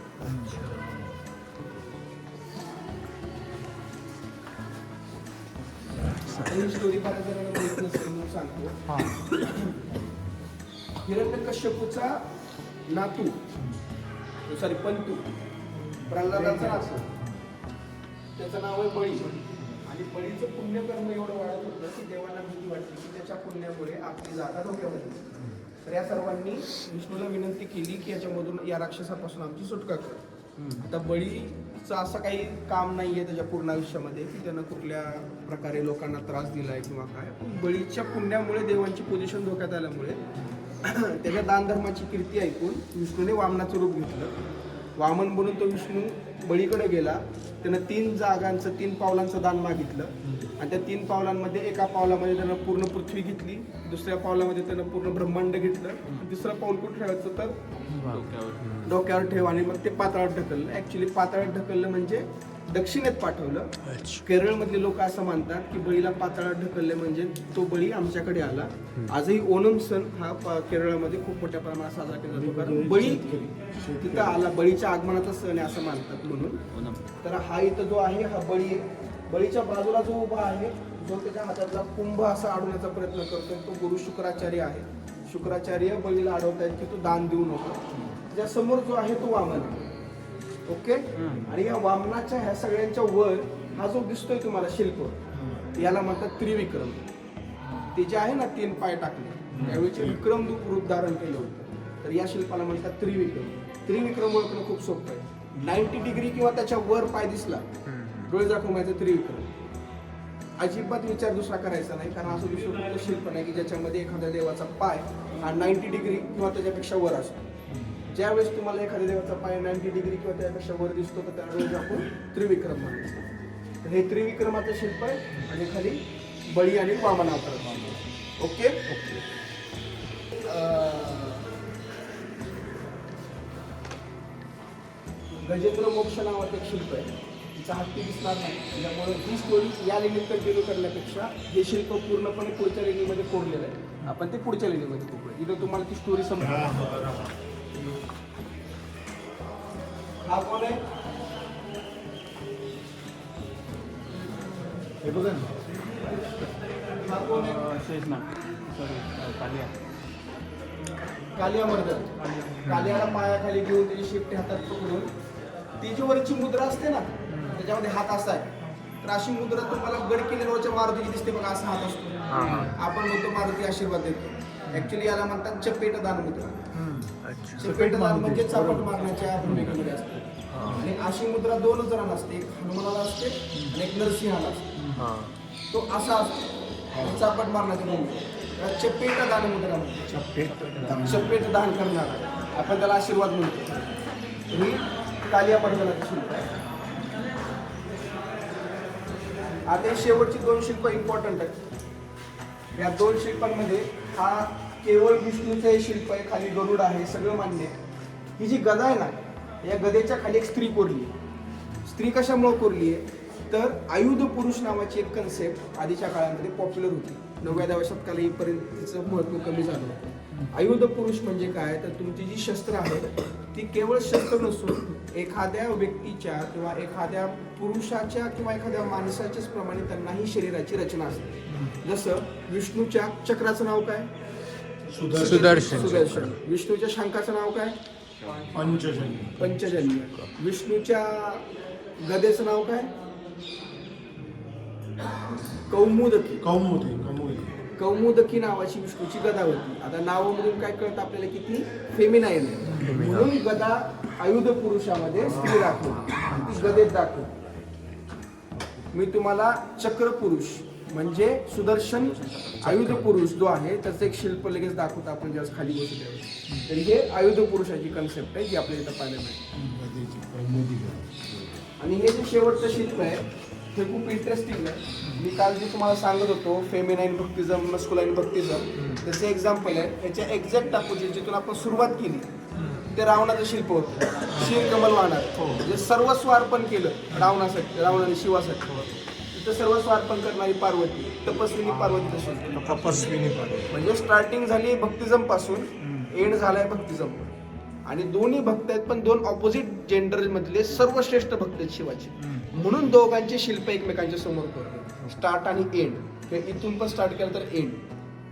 ही स्टोरी बऱ्याच जणांना माहित नसेल म्हणून सांगतो. हिरण्यकश्यपूचा नातू सॉरी पंतू प्रल्हादाचा नातू, त्याचं नाव आहे बळी. आणि बळीचं पुण्यकर्म एवढं वाढत होतं की देवांना भीती वाटली की त्याच्या पुण्यामुळे आपली जागा धोक्यामध्ये. तर या सर्वांनी विष्णूला विनंती केली की याच्यामधून या राक्षसापासून आमची सुटका कर. आता बळीचं असं काही काम नाही आहे त्याच्या पूर्ण आयुष्यामध्ये की त्यानं कुठल्या प्रकारे लोकांना त्रास दिलाय किंवा काय. पण बळीच्या पुण्यामुळे देवांची पोझिशन धोक्यात आल्यामुळे त्याच्या दानधर्माची कीर्ती ऐकून विष्णूने वामनाचं रूप घेतलं. वामन बनून तो विष्णू बळीकडे गेला. त्यानं 3 जागांचं 3 पावलांचं दान मागितलं आणि त्या 3 पावलांमध्ये एका पावलामध्ये त्यानं पूर्ण पृथ्वी घेतली, दुसऱ्या पावलामध्ये त्यानं पूर्ण ब्रह्मांड घेतलं, तिसरं पाऊल कुठं ठेवायचं तर डोक्यावर ठेव आणि मग ते पाताळात ढकललं. ऍक्च्युली पाताळात ढकललं म्हणजे दक्षिणेत पाठवलं. केरळमधले लोक असं मानतात की बळीला पाताळात ढकलले म्हणजे तो बळी आमच्याकडे आला. आजही ओणम सण हा केरळमध्ये खूप मोठ्या प्रमाणात साजरा केला जातो, कारण बळी तिथं आला, बळीच्या आगमनाचा सण आहे असं मानतात म्हणून. तर हा इथं जो आहे हा बळी आहे. बळीच्या बाजूला जो उभा आहे, जो त्याच्या हातातला कुंभ असा अडवण्याचा प्रयत्न करतोय, तो गुरु शुक्राचार्य आहे. शुक्राचार्य बळीला अडवतायत की तो दान देऊ नको. त्याच्या समोर जो आहे तो वामन आहे. ओके, आणि या वामनाच्या ह्या सगळ्यांच्या वर हा जो दिसतोय तुम्हाला शिल्प, याला म्हणतात त्रिविक्रम. ते जे आहे ना 3 पाय टाकले त्यावेळीचे विक्रम रूप धारण केलं होतं, तर या शिल्पाला म्हणतात त्रिविक्रम. त्रिविक्रम ओळखणं खूप सोपं आहे. 90 डिग्री किंवा त्याच्या वर पाय दिसला डोळे दाखवून माहिती त्रिविक्रम. अजिबात विचार दुसरा करायचा नाही, कारण असं दुसरं शिल्प नाही की ज्याच्यामध्ये एखाद्या देवाचा पाय हा 90 डिग्री किंवा त्याच्यापेक्षा वर असतो. ज्यावेळेस तुम्हाला एखाद्या देवाचा पाय 90 डिग्री किंवा त्यापेक्षा वर दिसतो तर त्यावेळेस आपण त्रिविक्रम मानतो. तर हे त्रिविक्रमाचं शिल्प आहे आणि खाली बळी आणि वामन अवतार. ओके, गजेंद्र मोक्ष नावाचं एक शिल्प आहे, तिचा हत्ती दिसणार नाही, त्यामुळे ही स्टोरी या लेणीत कंटिन्यू करण्यापेक्षा हे शिल्प पूर्णपणे पुढच्या लेणीमध्ये कोरलेलं आहे. आपण ते पुढच्या लेणीमध्ये कोरलं, इथं तुम्हाला ती स्टोरी समजणार. हा कोण आहे? हे बघा ना. हा कोण आहे? कालियामर्दन. कालियाला पायाखाली घेऊन त्याची शिफ्ट हातात पकडून ती जी वरची मुद्रा असते ना त्याच्यामध्ये हात असा आहे, तर अशी मुद्रा तुम्हाला गड किल्ल्यावरच्या मारुतीची दिसते बघा, असा हात असतो. आपण म्हणतो मारुती आशीर्वाद देतो. ऍक्च्युली याला म्हणतात चपेटदान मुद्रा. चपेटदान म्हणजे चापट मारण्याच्या भूमिकेमध्ये असते. आणि अशी मुद्रा 2 जणांना असते, एक हनुमानाला असते आणि एक नरसिंहाला असते. तो असा असतो चापट मारण्याच्या भूमिका. चपेटदान मुद्रा म्हणतो, चपेट दान करणारा, आपण त्याला आशीर्वाद म्हणतो. ही कालियामर्दनाची शिल्प आहे. आता ही शेवटची 2 शिल्प इम्पॉर्टंट आहेत. या 2 शिल्पांमध्ये हा केवळ विष्णूचं हे शिल्प आहे, खाली गरुड आहे, सगळं मान्य आहे. ही जी गदा आहे ना, या गदेच्या खाली एक स्त्री कोरली आहे. स्त्री कशामुळे कोरली आहे तर आयुध पुरुष नावाची एक कन्सेप्ट आधीच्या काळामध्ये पॉप्युलर होती. 9व्या शतकाला येईपर्यंत तिचं महत्त्व कमी झालं होतं. आयुध पुरुष म्हणजे काय तर तुमची जी शस्त्र आहेत ती केवळ शस्त्र नसून एखाद्या व्यक्तीच्या किंवा एखाद्या पुरुषाच्या किंवा एखाद्या माणसाच्याच प्रमाणे त्यांनाही शरीराची रचना असते. जसं विष्णूच्या चक्राचं नाव काय? सुदर्शन. विष्णूच्या शंखाचं नाव काय? पंचजन्य. पंचजन्य. विष्णूच्या गदेचं नाव काय? कौमुदकी. कौमुदकी नावाची विष्णूची गदा होती. आता नावामधून काय कळतं आपल्याला किती फेमिनाईन आहे, म्हणून गदा आयुध पुरुषामध्ये स्त्री दाखवली, ती गदेत दाखवली. मी तुम्हाला चक्र पुरुष म्हणजे सुदर्शन आयुध पुरुष जो आहे त्याचं एक शिल्प लगेच दाखवतो आपण ज्यावेळेस खाली बसू त्यावेळेस. तर हे आयुध पुरुषाची कन्सेप्ट आहे जी आपल्याला इथं पाहायला मिळते. आणि हे जे शेवटचं शिल्प आहे हे खूप इंटरेस्टिंग आहे. मी काल जे तुम्हाला सांगत होतो फेमिनाईन भक्तिझम, मस्कुलाईन भक्तिझम, त्याचे एक्झाम्पल आहे. याच्या एक्झॅक्ट अपोजिट जिथून आपण सुरुवात केली ते रावणाचं शिल्प होतं. शीर कमल वाहणार म्हणजे सर्वस्व अर्पण केलं रावणासाठी, रावणाने शिवासाठी. तिथं सर्वस्व अर्पण करणारी पार्वती, तपस्विनी पार्वतीचं शिल्प. म्हणजे स्टार्टिंग झाली भक्तिझम पासून, एंड झालाय भक्तिझम. आणि दोन्ही भक्त आहेत पण दोन ऑपोजिट जेंडर मधले सर्वश्रेष्ठ भक्त आहेत शिवाचे, म्हणून दोघांचे शिल्प एकमेकांच्या समोर करतो. स्टार्ट आणि एंड, किंवा इथून पण स्टार्ट केलं तर एंड.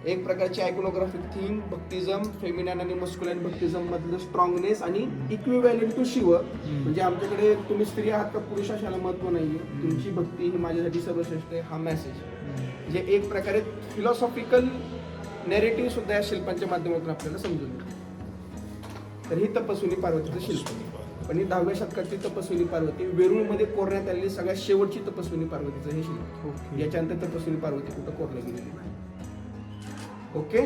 एक प्रकारची आयकोनोग्राफिक थिंग भक्तिझम, फेमिनाईन आणि मस्कुलाईन भक्तिझम मधलं स्ट्रॉंगनेस आणि इक्विव्हॅलेंट टू शिव. म्हणजे आमच्याकडे तुम्ही स्त्री आहात का पुरुष अशाला महत्व नाहीये, तुमची भक्ती ही माझ्यासाठी सर्वश्रेष्ठ आहे हा मेसेज. म्हणजे एक प्रकारे फिलॉसॉफिकल नेरेटिव्ह सुद्धा या शिल्पांच्या माध्यमातून आपल्याला समजून येतो. तर ही तपस्विनी पार्वतीचं शिल्प. पण ही 10व्या शतकातली तपस्विनी पार्वती, वेरूळमध्ये कोरण्यात आलेली सगळ्यात शेवटची तपस्विनी पार्वतीचं हे शिल्प. याच्यानंतर तपस्विनी पार्वती कुठं कोरलं गेलेली नाही. ओके.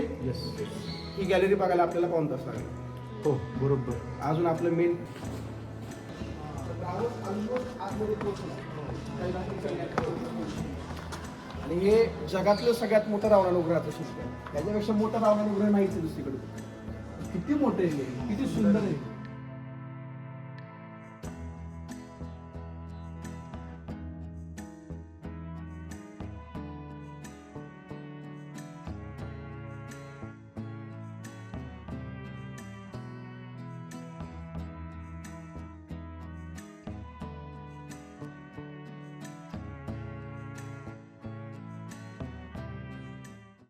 ही गॅलरी बघायला आपल्याला पाऊण तास लागेल. हो बरोबर. अजून आपलं मेन आणि हे जगातलं सगळ्यात मोठं रावणानुग्रहाचं शिल्प आहे. त्याच्यापेक्षा मोठं रावणानुग्रह नाहीच दुसरीकडे. किती मोठं आहे, किती सुंदर आहे.